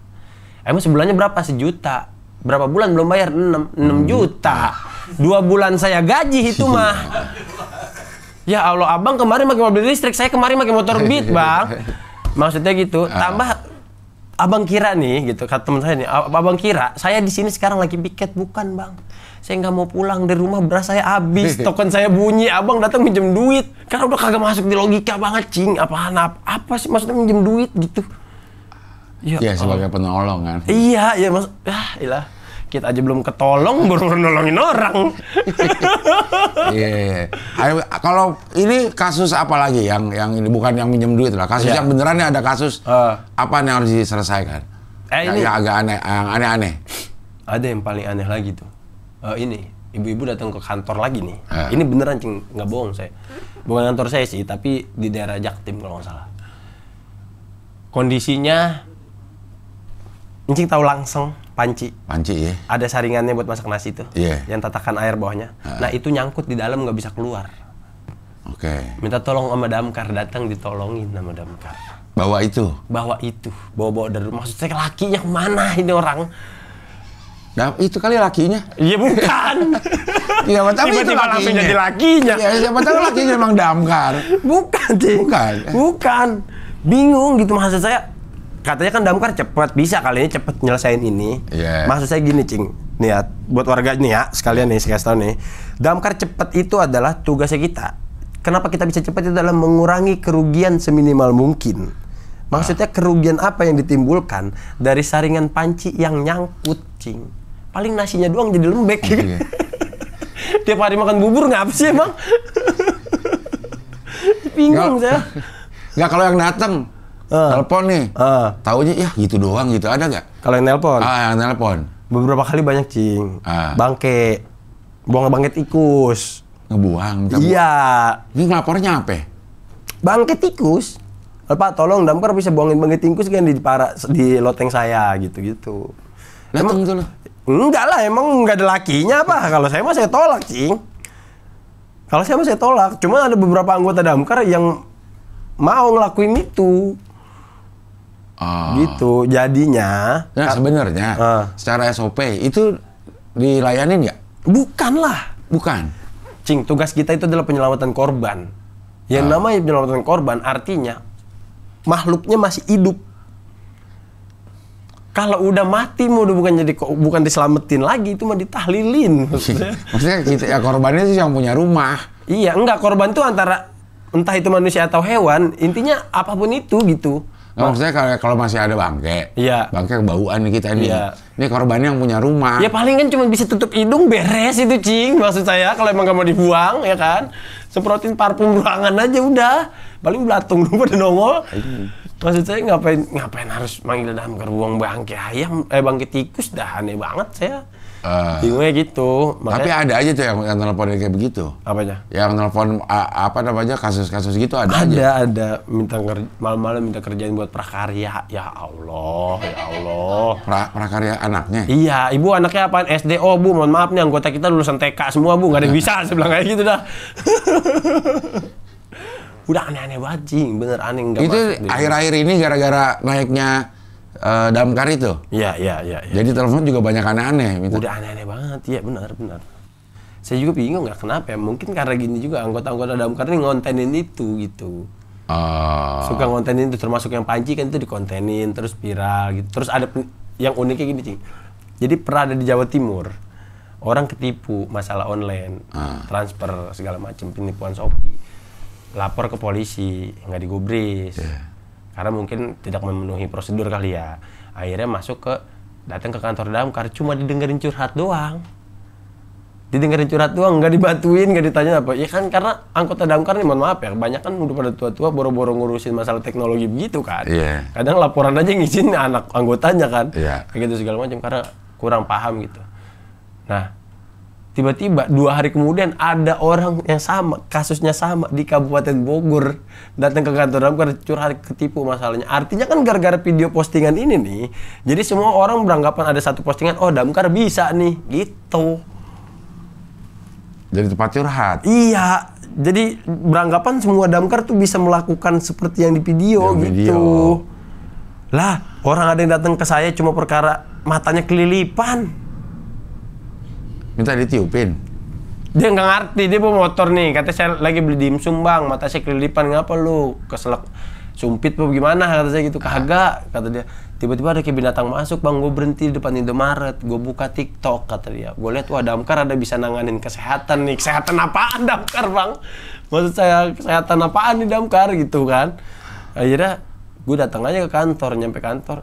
"Emang sebulannya berapa?" "1 juta." "Berapa bulan belum bayar?" 6 juta. 2 bulan saya gaji itu mah. Ya Allah, Abang kemarin pakai mobil listrik, saya kemarin pakai motor Beat, Bang. Maksudnya gitu. Tambah Abang kira nih, gitu kata teman saya nih, Abang kira saya di sini sekarang lagi piket. Bukan, Bang. Saya nggak mau pulang dari rumah, beras saya habis, token saya bunyi, Abang datang minjem duit. Karena udah kagak masuk di logika banget, Cing. Apa sih maksudnya minjem duit gitu? Ya sebagai penolong kan. Iya, ya mas. Ilah. Kita aja belum ketolong, baru nolongin orang. Iya. Kalau ini kasus apa lagi yang ini bukan yang minjem duit lah. Kasus yang beneran nih, ada kasus apa yang harus diselesaikan? Ini yang agak aneh, yang aneh-aneh. Ada yang paling aneh lagi tuh. Ini ibu-ibu datang ke kantor lagi nih. Ini beneran, Cing, nggak bohong saya. Bukan kantor saya sih, tapi di daerah Jaktim kalau nggak salah. Kondisinya, Cing tahu langseng panci. Panci ya. Ada saringannya buat masak nasi tuh. Iya. Yang tatakan air bawahnya. Nah itu nyangkut di dalam, nggak bisa keluar. Oke. Minta tolong sama damkar, datang ditolongin sama damkar. Bawa itu? Bawa dari rumah. Maksud saya lakinya kemana ini orang? Nah, itu kali lakinya. Iya bukan. Iya, tapi itu langsung jadi lakinya. Iya, siapa tahu lakinya emang damkar. Bukan, Cing. Bukan. Bingung gitu maksud saya. Katanya kan damkar cepet, bisa kali ini cepet nyelesain ini. Maksud saya gini, Cing. Nih ya, buat warga nih ya, sekalian nih, saya kasih tau nih. Damkar cepet itu adalah tugasnya kita. Kenapa kita bisa cepet itu adalah mengurangi kerugian seminimal mungkin. Maksudnya kerugian apa yang ditimbulkan dari saringan panci yang nyangkut, Cing. Paling nasinya doang jadi lembek. Tiap hari makan bubur ngapa sih emang? Bingung saya. Nggak, kalau yang datang telepon nih. Taunya ya gitu doang gitu, ada nggak? Kalau yang nelpon? Yang nelpon. Beberapa kali banyak, Cing. Bangke. Buang bangke tikus. Ngebuang. Iya. Ini ngelapornya apa? Bangke tikus. Pak, tolong damkar bisa buangin bangke tikus kan di loteng saya gitu-gitu. Datang tuh lo? Enggak lah, emang nggak ada lakinya apa? Kalau saya mah saya tolak, Cing. Kalau saya mah saya tolak. Cuma ada beberapa anggota damkar yang mau ngelakuin itu. Gitu. Jadinya. Nah sebenarnya secara SOP itu dilayanin nggak? Bukan lah. Bukan. Cing, tugas kita itu adalah penyelamatan korban. Yang namanya penyelamatan korban artinya makhluknya masih hidup. Kalau udah mati mau udah bukan diselamatin lagi, itu mah ditahlilin. Maksudnya kita ya korbannya sih yang punya rumah. Iya, enggak, korban tuh antara entah itu manusia atau hewan, intinya apapun itu gitu. Nah, maksudnya kalau masih ada bangke, bangke kebauan nih kita nih. Ini korbannya yang punya rumah. Ya paling kan cuma bisa tutup hidung beres itu, Cing. Maksud saya kalau emang gak mau dibuang ya kan, semprotin parfum ruangan aja udah. Paling belatung dulu pada nongol. Maksud saya ngapain harus manggil damkar buang bangke ayam, bangke tikus, dah aneh banget saya. Bingungnya gitu. Tapi ada aja tuh yang telepon kayak begitu. Apanya? Yang telepon apa namanya kasus-kasus gitu ada aja. Ada malam-malam minta kerjaan buat prakarya. Ya Allah, ya Allah. Prakarya anaknya? Iya, ibu anaknya apaan? SD. Oh bu, mohon maaf nih anggota kita lulusan TK semua bu, nggak ada yang bisa. Saya bilang kayak gitu dah. Udah aneh-aneh banget, Cing. Bener aneh. Itu akhir-akhir ini gara-gara naiknya damkar itu? Iya. Jadi telepon juga banyak aneh-aneh. Udah aneh-aneh banget, iya benar. Saya juga bingung nggak kenapa ya. Mungkin karena gini juga anggota-anggota damkar ini ngontenin itu gitu. Suka ngontenin itu, termasuk yang Panji kan itu dikontenin terus viral gitu. Terus ada yang uniknya gini, Cing. Jadi pernah ada di Jawa Timur orang ketipu masalah online, transfer segala macam, penipuan Shopee. Lapor ke polisi, nggak digubris. Karena mungkin tidak memenuhi prosedur kali ya. Akhirnya datang ke kantor damkar, cuma didengerin curhat doang. Nggak dibatuin, nggak ditanya apa. Ya kan karena anggota damkar nih, mohon maaf ya, banyak kan udah pada tua-tua boro-boro ngurusin masalah teknologi begitu kan. Kadang laporan aja ngizin anak anggotanya kan. Kayak gitu segala macam karena kurang paham gitu. Nah, tiba-tiba 2 hari kemudian ada orang yang sama, kasusnya sama di Kabupaten Bogor, datang ke kantor damkar curhat ketipu masalahnya. Artinya kan gara-gara video postingan ini nih, jadi semua orang beranggapan ada satu postingan, oh damkar bisa nih, gitu. Jadi tempat curhat? Iya, jadi beranggapan semua damkar tuh bisa melakukan seperti yang di video gitu. Lah, orang ada yang datang ke saya cuma perkara matanya kelilipan. Minta ditiupin? Dia nggak ngerti, dia bawa motor nih, katanya saya lagi beli dimsum bang, mata saya kelilipan, ngapa lu? Keselak sumpit apa gimana, kata saya gitu. Kagak, kata dia. Tiba-tiba ada kayak binatang masuk bang, gue berhenti di depan Indomaret, gue buka TikTok, kata dia. Gue lihat, wah damkar ada bisa nanganin kesehatan nih. Kesehatan apaan damkar bang? Maksud saya kesehatan apaan nih damkar gitu kan. Akhirnya gue datang aja ke kantor, nyampe kantor,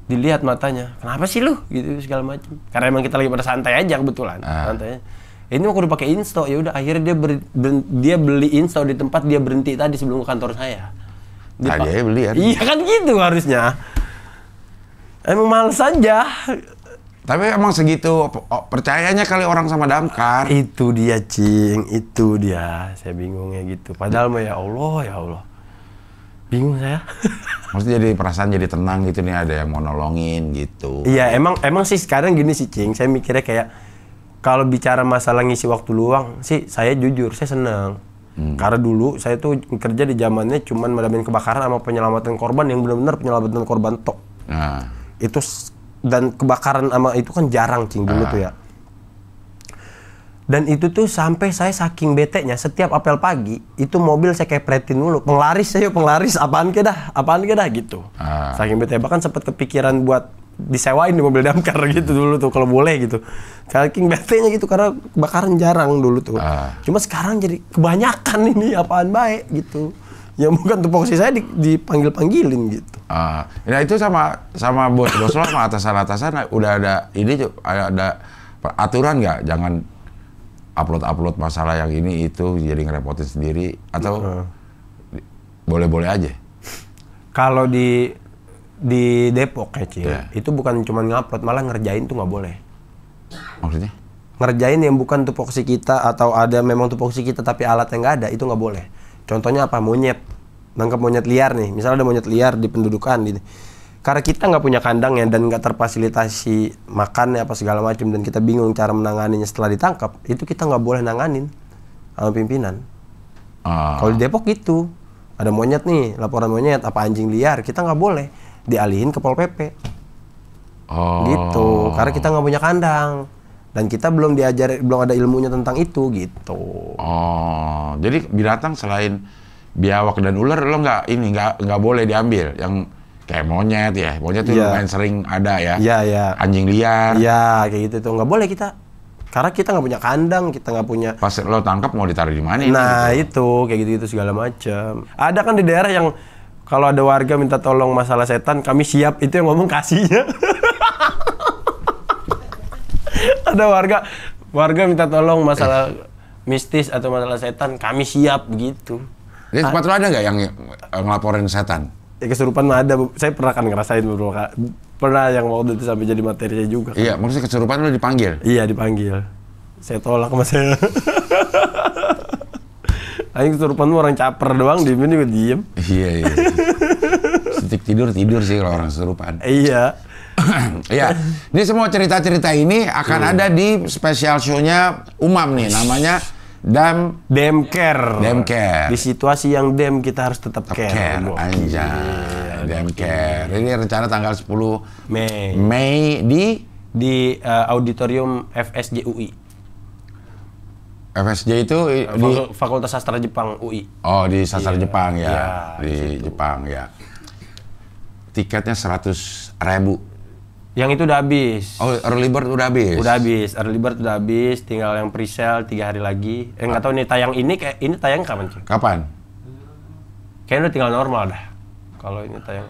dilihat matanya, kenapa sih lu gitu segala macam. Karena emang kita lagi pada santai aja kebetulan, santai. Ini mau kudu pakai insto, ya udah akhirnya dia beli insto di tempat dia berhenti tadi sebelum ke kantor saya. Dia beli ya? Iya kan gitu harusnya. Emang males aja. Tapi emang segitu percayanya kali orang sama damkar. Itu dia, Cing, itu dia. Saya bingungnya gitu. Padahal mah ya Allah. Bingung saya. Maksudnya jadi perasaan jadi tenang gitu nih, ada yang mau nolongin gitu. Iya, emang sih sekarang gini sih, Cing. Saya mikirnya kayak kalau bicara masalah ngisi waktu luang sih, saya jujur saya seneng. Karena dulu saya tuh kerja di zamannya cuman madamin kebakaran sama penyelamatan korban yang benar-benar penyelamatan korban tok. Itu dan kebakaran sama itu kan jarang, Cing, dulu tuh ya. Dan itu tuh sampai saya saking bete-nya setiap apel pagi itu mobil saya kepretin dulu, penglaris apaan ke dah gitu. Saking bete, bahkan sempat kepikiran buat disewain di mobil damkar gitu dulu tuh kalau boleh gitu. Saking bete-nya gitu karena kebakaran jarang dulu tuh. Cuma sekarang jadi kebanyakan ini apaan baik gitu. Ya bukan tuh posisi saya dipanggil-panggilin gitu. Nah itu sama bos lo sama atasan udah ada ini tuh, ada aturan nggak, jangan upload masalah yang ini itu jadi ngerepotin sendiri atau boleh-boleh aja? Kalau di Depok ya, Cil, Yeah. itu bukan cuma ngupload, malah ngerjain tuh nggak boleh. Maksudnya? Ngerjain yang bukan tupoksi kita atau ada memang tupoksi kita tapi alatnya nggak ada, itu nggak boleh. Contohnya apa? Monyet. Nangkap monyet liar nih. Misalnya ada monyet liar di pendudukan. Karena kita nggak punya kandangnya dan nggak terfasilitasi makannya apa segala macam dan kita bingung cara menanganinya setelah ditangkap, itu kita nggak boleh nanganin sama pimpinan. Kalau di Depok gitu, ada monyet nih, laporan monyet, apa anjing liar, kita nggak boleh. Dialihin ke Pol PP. Gitu. Karena kita nggak punya kandang. Dan kita belum ada ilmunya tentang itu gitu. Jadi binatang selain biawak dan ular lo nggak boleh diambil. Yang kayak monyet ya, monyet tuh lumayan sering ada ya. Iya. Anjing liar. Iya kayak gitu tuh nggak boleh kita. Karena kita nggak punya kandang, kita nggak punya. Pas lo tangkap mau ditaruh di mana? Nah gitu. itu kayak gitu segala macam. Ada kan di daerah yang kalau ada warga minta tolong masalah setan, kami siap, itu yang ngomong kasihnya. Ada warga minta tolong masalah mistis atau masalah setan, kami siap begitu. Di tempat lo ada nggak yang ngelaporin setan? Ya kesurupan mah ada, saya pernah kan ngerasain beberapa kali. Pernah yang waktu itu sampai jadi materinya juga. Kan. Iya, maksudnya kesurupan lo dipanggil? Iya dipanggil. Saya tolak sama saya. Aing kesurupan lu orang caper doang, diem juga diem. Iya. Setik tidur sih kalau orang kesurupan. Iya. Iya, ini semua cerita-cerita ini akan ada di spesial show-nya Umam nih, namanya Demcare. Di situasi yang kita harus tetap care. Anjay, Demcare. Ini rencana tanggal 10 Mei di auditorium FSJ UI. FSJ itu di Fakultas Sastra Jepang UI. Oh, di Sastra Jepang ya. Di Jepang ya. Tiketnya 100.000. Yang itu udah habis. Oh, early bird udah habis. Early bird udah habis, tinggal yang pre-sale 3 hari lagi. Nggak tahu nih tayang ini tayang kapan, Cik? Kapan? Kayaknya udah tinggal normal dah. Kalau ini tayang.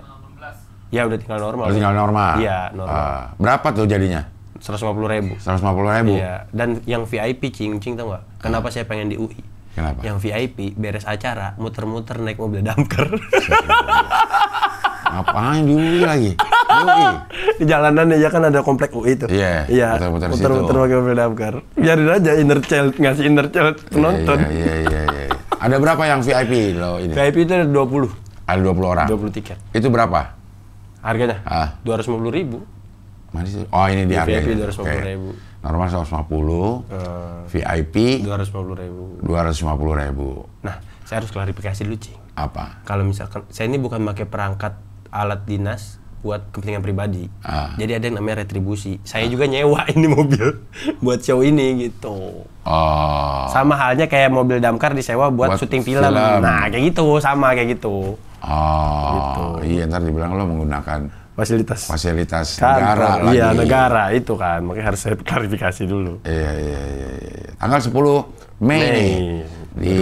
Ya udah tinggal normal. Tinggal normal. Iya, normal. Berapa tuh jadinya? 150.000. 150.000. Iya, dan yang VIP cing tau nggak? Kenapa saya pengen di UI? Kenapa? Yang VIP beres acara muter-muter naik mobil damkar. Ngapain di UI lagi? Di jalanan ya kan ada komplek UI itu. Iya. Muter-muter pakai mobil damkar. Biarin aja ngasih inner child penonton. Iya. Ada berapa yang VIP lo ini? VIP itu ada 20. Ada 20 orang. 20 tiket. Itu berapa? Harganya? 250.000. Mana sih? Oh, ini di harga. VIP 250.000. Normal 150. VIP 250.000. Nah, saya harus klarifikasi dulu, Cing. Apa? Kalau misalkan saya ini bukan pakai perangkat alat dinas buat kepentingan pribadi. Jadi ada yang namanya retribusi. Saya juga nyewa ini mobil buat show ini gitu. Sama halnya kayak mobil damkar disewa buat syuting film. Nah, kayak gitu, sama kayak gitu. Gitu. Iya, ntar dibilang lo menggunakan fasilitas negara lagi. Iya, negara itu kan. Makanya harus saya klarifikasi dulu. Iya. Tanggal 10 Mei nih di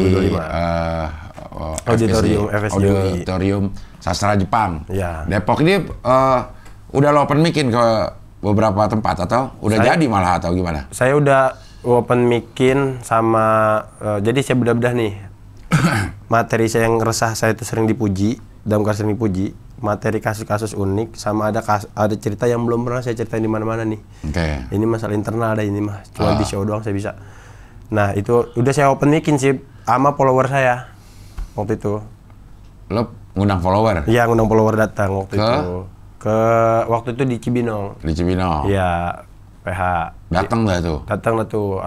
Auditorium Sastra Jepang. Ya. Depok ini udah lo open mic-in ke beberapa tempat atau udah jadi malah atau gimana? Saya udah open mic-in sama jadi saya bedah-bedah nih. Materi saya yang resah saya itu sering dipuji, damkar sering dipuji. Materi kasus-kasus unik sama ada cerita yang belum pernah saya ceritain di mana-mana nih. Oke. Ini masalah internal ada ini mah. Cuma di show doang saya bisa. Nah, itu udah saya open mic-in sih sama follower saya. Waktu itu. Lo ngundang follower? Iya, ngundang follower datang waktu itu. Waktu itu di Cibinong. Di Cibinong. Iya, PH. Datang nggak tuh? Datang lah tuh.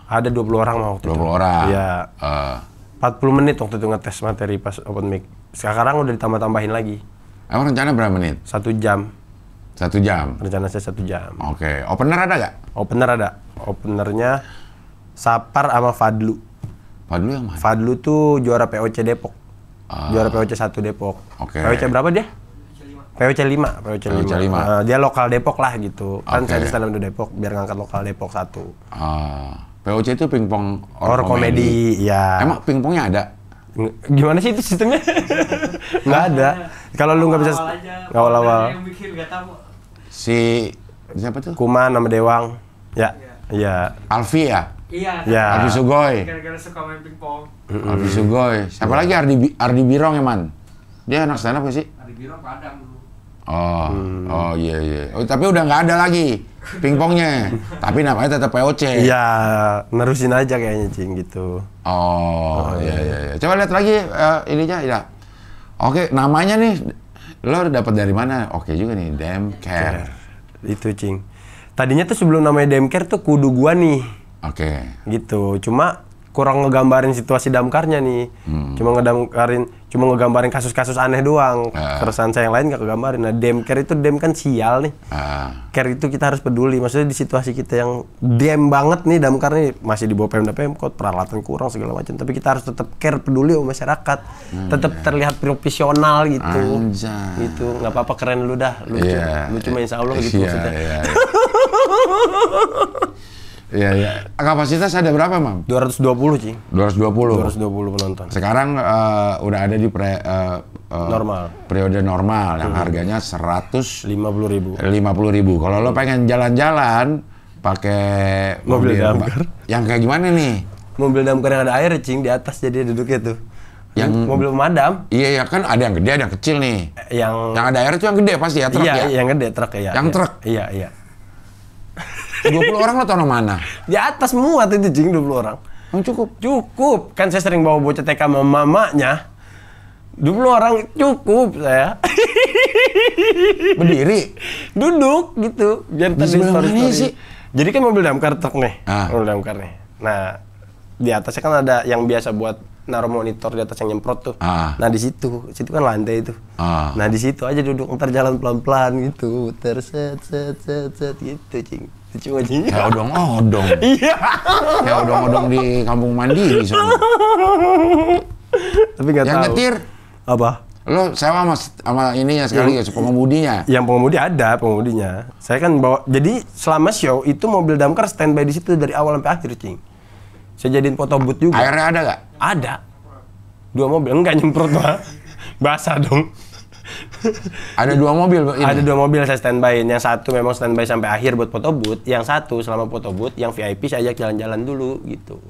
Ada 20 orang mah waktu 20 itu. orang. Iya. 40 menit waktu itu ngetes materi pas open mic. Sekarang udah ditambah-tambahin lagi. Emang rencana berapa menit? 1 jam. 1 jam? Rencana saya 1 jam. Oke. Opener ada nggak? Opener ada. Openernya Sapar sama Fadlu. Fadlu yang mana? Fadlu tuh juara POC Depok. Juara POC 1 Depok. Oke. POC berapa dia? POC 5. POC 5. Dia lokal Depok lah gitu. Kan saya di stand up di Depok biar ngangkat lokal Depok 1. POC itu pingpong horror komedi. Ya. Emang pingpongnya ada? Gimana sih itu sistemnya? Nggak ada. Kalau lu nggak bisa awal-awal. Yang bikin nggak tahu. Si siapa tuh? Kuman sama Dewang. Ya. Iya. Alfi ya? Iya. Ya. Alfi Sugoi. Gara-gara suka main pingpong. Alfi Sugoi. Siapa lagi? Ardi Birong ya, Man? Dia anak stand up gak sih? Ada Girong Padang dulu. Oh iya. Oh, tapi udah nggak ada lagi pingpongnya. Tapi namanya tetap POC. Iya, nerusin aja kayaknya Cing gitu. Iya. Coba lihat lagi ininya ya. Oke, namanya nih lo dapat dari mana? Oke juga nih, Damkar. Itu Cing. Tadinya tuh sebelum namanya Damkar tuh kudu gua nih. Oke. Gitu. Cuma kurang ngegambarin situasi damkarnya nih. Cuma ngegambarin kasus-kasus aneh doang. Keresahan saya yang lain nggak kegambarin. Nah, Damkar itu dem kan sial nih. Care itu kita harus peduli. Maksudnya di situasi kita yang dem banget nih, damkar nih masih di bawah Pemda Pemkot, peralatan kurang segala macam. Tapi kita harus tetap care, peduli sama masyarakat. Tetap terlihat profesional gitu. Gitu. Nggak apa-apa, keren lu dah. Lu cuma insya Allah gitu maksudnya. Iya. Kapasitas ada berapa, Mam? 220, Cing. 220 penonton. Sekarang udah ada di Normal. periode normal yang harganya 50.000. 50.000. Kalau lo pengen jalan-jalan pakai Mobil damkar. Yang kayak gimana nih? Mobil damkar yang ada air, Cing, di atas jadi duduknya tuh. Yang mobil pemadam. Iya, kan ada yang gede, ada yang kecil nih. Yang ada air itu yang gede pasti ya, truk ya? Iya, yang gede, truk ya. Yang truk? Iya. 20 orang lo taruh mana? Di atas muat itu, Cing, 20 orang. Cukup. Kan saya sering bawa bocah TK sama mamanya. 20 orang cukup saya. Berdiri? Duduk gitu. Biar tadi story sih. Jadi kan mobil damkar truk nih. Mobil damkar nih. Nah, di atasnya kan ada yang biasa buat naruh monitor di atas yang nyemprot tuh. Nah, di situ kan lantai itu. Nah, di situ aja duduk, ntar jalan pelan-pelan gitu. Set gitu, Cing. Cuma Cing. Kayak odong-odong. Iya. Kayak odong-odong di kampung mandiri soalnya. Tapi nggak tahu. Yang nyetir? Apa? Lo sewa sama ininya sekali ya, pengemudinya? Yang pengemudi ada, pengemudinya. Saya kan bawa, jadi selama show itu mobil damkar standby di situ dari awal sampai akhir, Cing. Saya jadiin foto booth juga. Airnya ada nggak? Ada. 2 mobil, enggak nyemprot mah. Basah dong. Ada 2 mobil ini? Ada 2 mobil saya standby. Yang satu memang standby sampai akhir buat foto booth. Yang satu selama foto booth, yang VIP saya ajak jalan-jalan dulu gitu.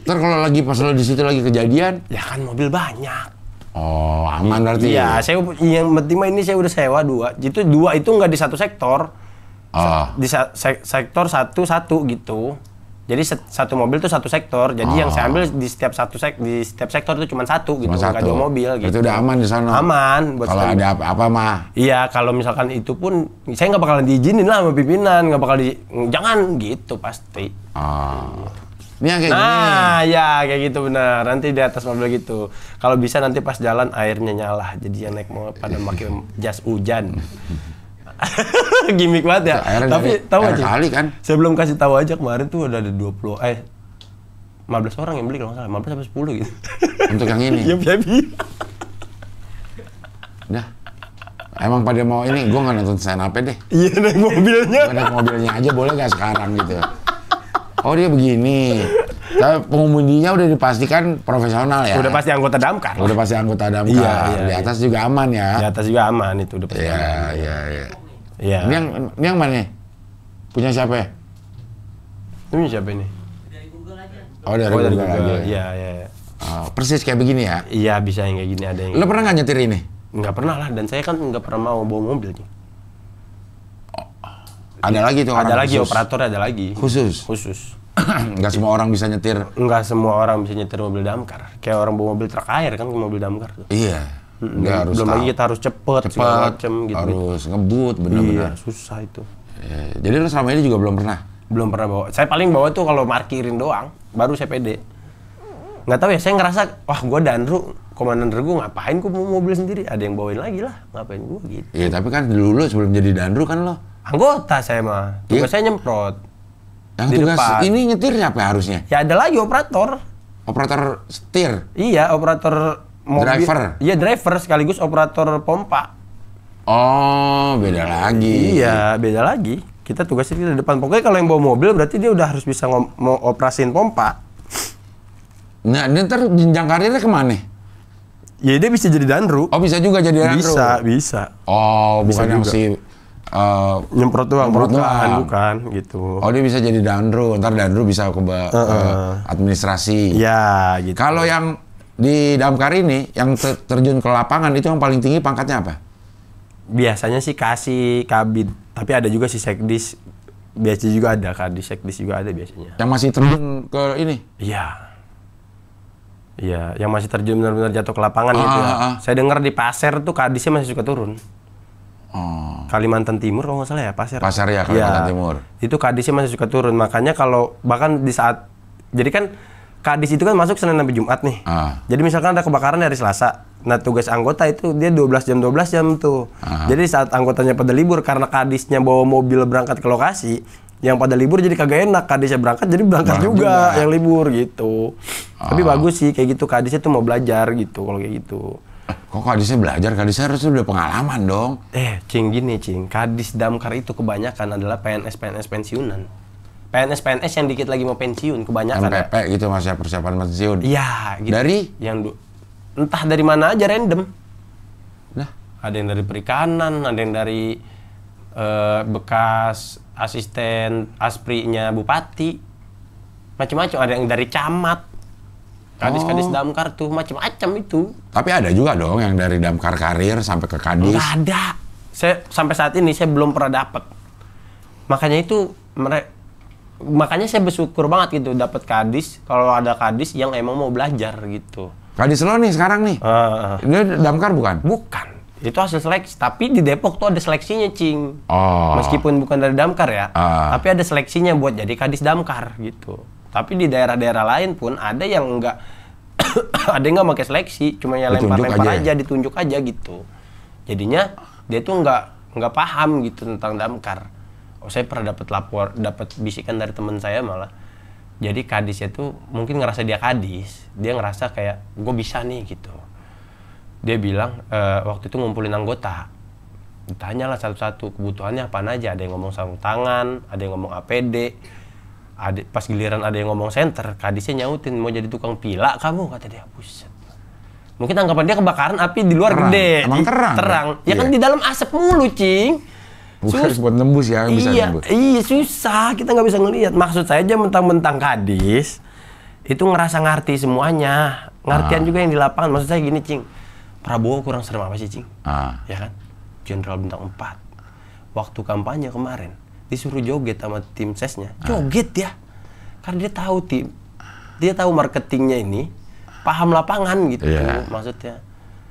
Ntar kalau lagi pas lo di situ lagi kejadian? Ya kan mobil banyak. Aman berarti. Iya, saya yang penting mah ini saya udah sewa 2. Itu 2 itu nggak di satu sektor. Di sektor satu gitu. Jadi satu mobil itu satu sektor. Jadi yang saya ambil di setiap sektor itu cuma satu gitu, nggak 2 mobil gitu. Itu udah aman di sana. Aman buat kalau ada apa-apa mah. Iya, kalau misalkan itu pun saya nggak bakalan diizinin lah sama pimpinan, nggak bakal jangan gitu pasti. Ini yang kayak gini. Nah, ya kayak gitu benar. Nanti di atas mobil gitu. Kalau bisa nanti pas jalan airnya nyala. Jadi yang naik mau pada pakai jas hujan. Gimik banget ya. Tapi tahu aja. Kali kan. Saya belum kasih tahu aja kemarin tuh ada 15 orang yang beli kalau nggak salah, 15 sampai 10 gitu. Untuk yang ini. Iya, VIP. Dah. Emang pada mau ini, gua nggak nonton stand up deh. Iya, naik mobilnya. Naik mobilnya aja boleh nggak sekarang gitu. Oh dia begini. Tapi pengemudinya udah dipastikan profesional ya. Udah pasti anggota damkar. Udah pasti anggota damkar. Iya, di atas juga aman ya. Di atas juga aman itu udah pasti. Iya. Ini yang mana? Punya siapa ya? Ini siapa ini? Dari Google aja. Dari Google aja. Iya. Persis kayak begini ya? Iya, bisa yang kayak gini ada yang. Lo pernah nggak nyetir ini? Nggak pernah lah, dan saya kan nggak pernah mau bawa mobil nih. Ada lagi tuh orang ada lagi khusus. operator ada lagi. Khusus. Nggak semua orang bisa nyetir. Nggak semua orang bisa nyetir mobil damkar. Kayak orang bawa mobil truk air kan mobil damkar tuh. Iya. Nggak harus belum lagi kita harus cepet macem gitu. Harus ngebut benar-benar. Iya, susah itu. Jadi lo selama ini juga belum pernah? Belum pernah bawa. Saya paling bawa tuh kalau parkirin doang, baru saya pede. Nggak tahu ya, saya ngerasa, wah gua Danru, komandan regu ngapain gua mau mobil sendiri? Ada yang bawain lagi lah, ngapain gua gitu. Iya, tapi kan dulu sebelum jadi Danru kan lo anggota saya mah, tugas saya nyemprot. Yang di tugas depan. ini nyetir siapa harusnya? Ya ada lagi operator. Operator setir? Iya, operator mobil. Driver? Iya, driver sekaligus operator pompa. Oh, beda lagi. Iya, beda lagi. Kita tugasnya di depan. Pokoknya kalau yang bawa mobil berarti dia udah harus bisa mau operasin pompa. Nah, dia ntar jenjang karirnya kemana? Ya dia bisa jadi Danru. Oh, bisa juga jadi Danru? Bisa. Oh, Bisa bukan yang juga. si... nyemprot doang, bukan gitu. Oh, dia bisa jadi Danru. Ntar Danru bisa ke administrasi. Ya, gitu. Kalau yang Di damkar ini yang terjun ke lapangan itu yang paling tinggi pangkatnya apa? Biasanya sih kasih kabid, tapi ada juga si sekdis. Biasanya juga ada kadis, sekdis juga ada biasanya. Yang masih terjun ke ini? Iya. Iya, yang masih terjun benar-benar jatuh ke lapangan gitu ya. Saya dengar di Pasir tuh kadisnya masih suka turun. Kalimantan Timur kalau nggak salah ya, Pasir. Pasir ya, Kalimantan Timur. Itu kadisnya masih suka turun. Makanya kalau bahkan di saat, jadi kan kadis itu kan masuk Senin sampai Jumat nih. Jadi misalkan ada kebakaran hari Selasa. Nah tugas anggota itu dia 12 jam tuh. Jadi saat anggotanya pada libur karena kadisnya bawa mobil berangkat ke lokasi, yang pada libur jadi kagak enak, kadisnya berangkat jadi berangkat juga yang libur gitu. Tapi bagus sih kayak gitu, kadisnya tuh mau belajar gitu kalau kayak gitu. Kok kadisnya belajar? Kadisnya harus udah pengalaman dong. Cing gini Cing, kadis damkar itu kebanyakan adalah PNS pensiunan. PNS yang dikit lagi mau pensiun kebanyakan. MPP gitu masih persiapan pensiun. Iya gitu. Dari? Entah dari mana aja random. Nah, ada yang dari perikanan, ada yang dari bekas asisten asprinya bupati, macam-macam. Ada yang dari camat, kadis damkar tuh macam-macam itu. Tapi ada juga dong yang dari damkar karir sampai ke kadis. Nggak ada. Saya sampai saat ini saya belum pernah dapat. Makanya itu makanya saya bersyukur banget gitu dapat kadis. Kalau ada kadis yang emang mau belajar gitu. Kadis lo nih sekarang nih. Ini damkar bukan? Bukan. Itu hasil seleksi, tapi di Depok tuh ada seleksinya, Cing. Oh. Meskipun bukan dari damkar ya, tapi ada seleksinya buat jadi kadis damkar gitu. Tapi di daerah-daerah lain pun ada yang enggak ada yang nggak pakai seleksi, cuma yang lempar-lempar aja, ditunjuk aja gitu. Jadinya dia tuh nggak paham gitu tentang damkar. Oh, saya pernah dapat bisikan dari teman saya malah. Jadi kadisnya tuh mungkin ngerasa dia kadis, dia ngerasa kayak gue bisa nih gitu. Dia bilang waktu itu ngumpulin anggota, ditanyalah satu-satu kebutuhannya apa aja. Ada yang ngomong sarung tangan, ada yang ngomong APD, pas giliran ada yang ngomong senter, kadisnya nyautin mau jadi tukang pila kamu, kata dia. Buset. Mungkin anggapan dia kebakaran api di luar gede. Emang terang? Terang. Ya kan di dalam asap mulu, Cing. Bukan buat nembus ya, bisa nembus. Iya susah, kita nggak bisa ngelihat. Maksud saya aja mentang-mentang kadis itu ngerasa ngerti semuanya. Ngertian juga yang di lapangan. Maksud saya gini, Cing. Prabowo kurang serem apa sih, Cing? Ya kan? Jenderal bintang 4. Waktu kampanye kemarin disuruh joget sama tim sesnya. Joget ya. Karena dia tahu marketingnya ini, paham lapangan gitu maksudnya.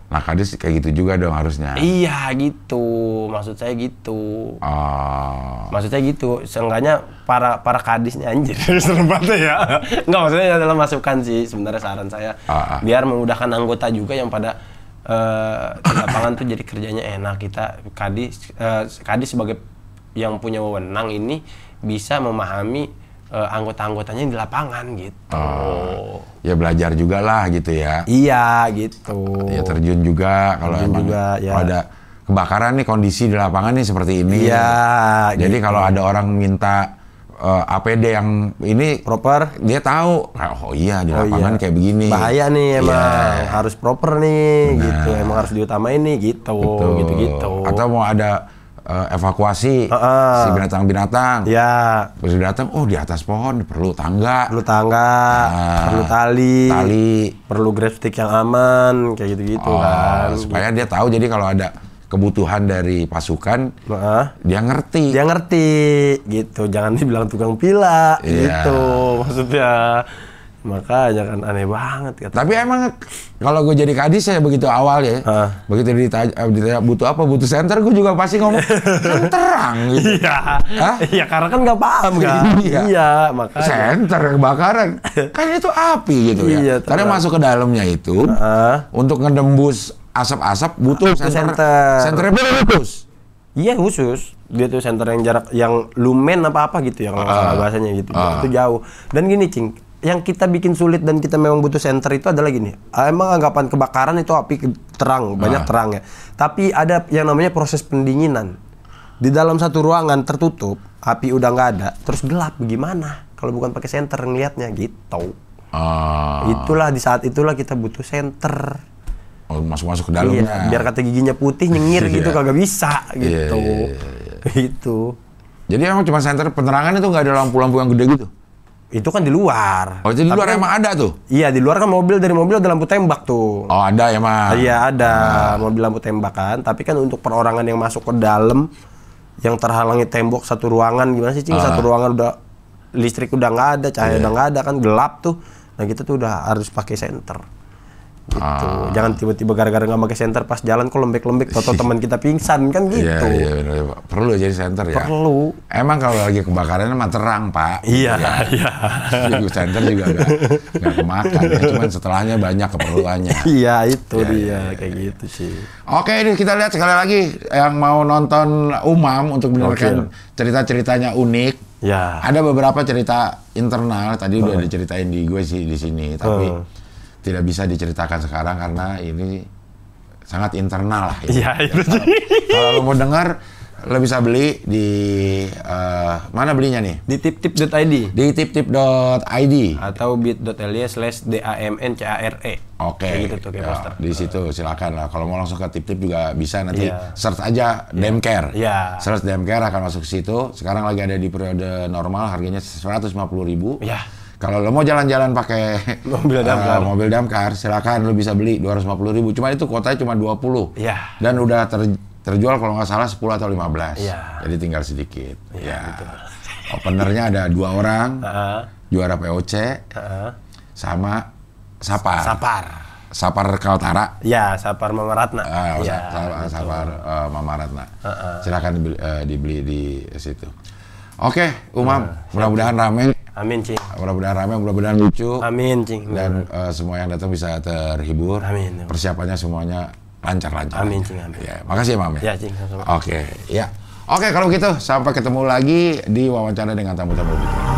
Nah, kadis kayak gitu juga dong harusnya. Iya gitu, maksud saya gitu. Maksud saya gitu, seenggaknya para kadisnya anjir. Serem banget ya. Enggak, maksudnya adalah masukan sih sebenarnya saran saya. Biar memudahkan anggota juga yang pada di lapangan tuh jadi kerjanya enak. Kita kadis sebagai yang punya wewenang ini bisa memahami anggota-anggotanya di lapangan gitu. Ya belajar juga lah gitu ya. Iya gitu. Ya terjun juga kalau emang kalau ada kebakaran nih kondisi di lapangan nih seperti ini. Iya. Jadi gitu. kalau ada orang minta APD yang ini proper, dia tahu. Oh iya di lapangan kayak begini. Bahaya nih emang harus proper nih gitu. Emang harus diutamain nih gitu. Gitu. Atau mau ada evakuasi si binatang-binatang. Ya. Terus datang, oh di atas pohon perlu tangga. Perlu tali. Perlu grab stick yang aman, kayak gitu-gitu kan. Supaya dia tahu, jadi kalau ada kebutuhan dari pasukan, dia ngerti. Dia ngerti, gitu. Jangan dibilang tukang pila, gitu. Maksudnya. Makanya kan aneh banget. Tapi emang kalau gue jadi kadis ya begitu awal ya, begitu ditanya butuh apa, butuh senter, gue juga pasti ngomong kan terang gitu. Iya, karena kan nggak paham kan. Iya, makanya. Senter kebakaran, kan itu api gitu ya. Iya, karena masuk ke dalamnya itu, untuk ngedembus asap-asap butuh senter. Senternya putus. Iya khusus. Dia tuh senter yang jarak, yang lumen apa-apa gitu ya kalau bahasanya gitu. Itu jauh. Dan gini, Cing. Yang kita bikin sulit dan kita memang butuh senter itu adalah gini. Emang anggapan kebakaran itu api terang, banyak terang ya. Tapi ada yang namanya proses pendinginan. Di dalam satu ruangan tertutup, api udah nggak ada, terus gelap gimana? Kalau bukan pakai senter ngelihatnya gitu. Itulah di saat itulah kita butuh senter. Masuk-masuk ke dalamnya. Iya, biar kata giginya putih nyengir gitu kagak bisa gitu. Gitu. Jadi emang cuma senter penerangan itu nggak ada lampu-lampu yang gede gitu? Itu kan di luar. Oh, itu di Tapi luar kan- emang ada tuh? Iya, di luar kan dari mobil ada lampu tembak tuh. Oh, ada ya, Mas? Iya, ada mobil lampu tembak kan. Tapi kan untuk perorangan yang masuk ke dalam, yang terhalangi tembok satu ruangan, gimana sih, Cing? Satu ruangan udah listrik udah nggak ada, cahaya udah nggak ada kan, gelap tuh. Nah, kita tuh udah harus pakai senter. Gitu. Jangan tiba-tiba gara-gara nggak pakai senter pas jalan kok lembek-lembek, toto teman kita pingsan kan gitu. Iya, bener, Pak. Perlu jadi center ya? Perlu. Emang kalau lagi kebakaran emang terang, Pak. Iya, Ya. iya. Jadi center juga nggak kemakan ya, cuman setelahnya banyak keperluannya. Iya, itu dia kayak gitu sih. Oke, ini kita lihat sekali lagi yang mau nonton Umam untuk mendengarkan cerita-ceritanya unik. Ya. Ada beberapa cerita internal tadi udah diceritain di gue sih di sini, tapi tidak bisa diceritakan sekarang karena ini sangat internal lah. Iya, itu sih. Kalau lo mau dengar, lo bisa beli di mana belinya nih? Di tiptip.id Di tiptip.id. atau bit.ly/DAMNCARE. Oke, Kayak gitu tuh, kayak ya, poster. di situ silakan lah. Kalau mau langsung ke tip-tip juga bisa, nanti Iya. search aja Demcare. Iya. Search Demcare akan masuk ke situ. Sekarang lagi ada di periode normal, harganya 150.000. Iya. Kalau lo mau jalan-jalan pakai Mobil damkar. mobil damkar, silakan lo bisa beli 250.000. Cuma itu kuotanya cuma 20. Iya. Dan udah terjual kalau nggak salah 10 atau 15. Iya. Jadi tinggal sedikit. Ya. Openernya ada 2 orang, juara POC, sama Sapar. Sapar Kaltara. Ya, Sapar Mama Ratna. Ya, Sapar Mama Ratna. Silakan dibeli di situ. Oke, Umam, mudah-mudahan rame. Amin, Cing. Mudah-mudahan lucu. Amin, Cing. Dan semua yang datang bisa terhibur. Amin. Persiapannya semuanya lancar-lancar. Amin, aja. Cing. Amin. Ya, makasih ya, Mam. Ya, Cing. Sama-sama. Oke, ya. Oke, kalau gitu sampai ketemu lagi di wawancara dengan tamu-tamu berikutnya.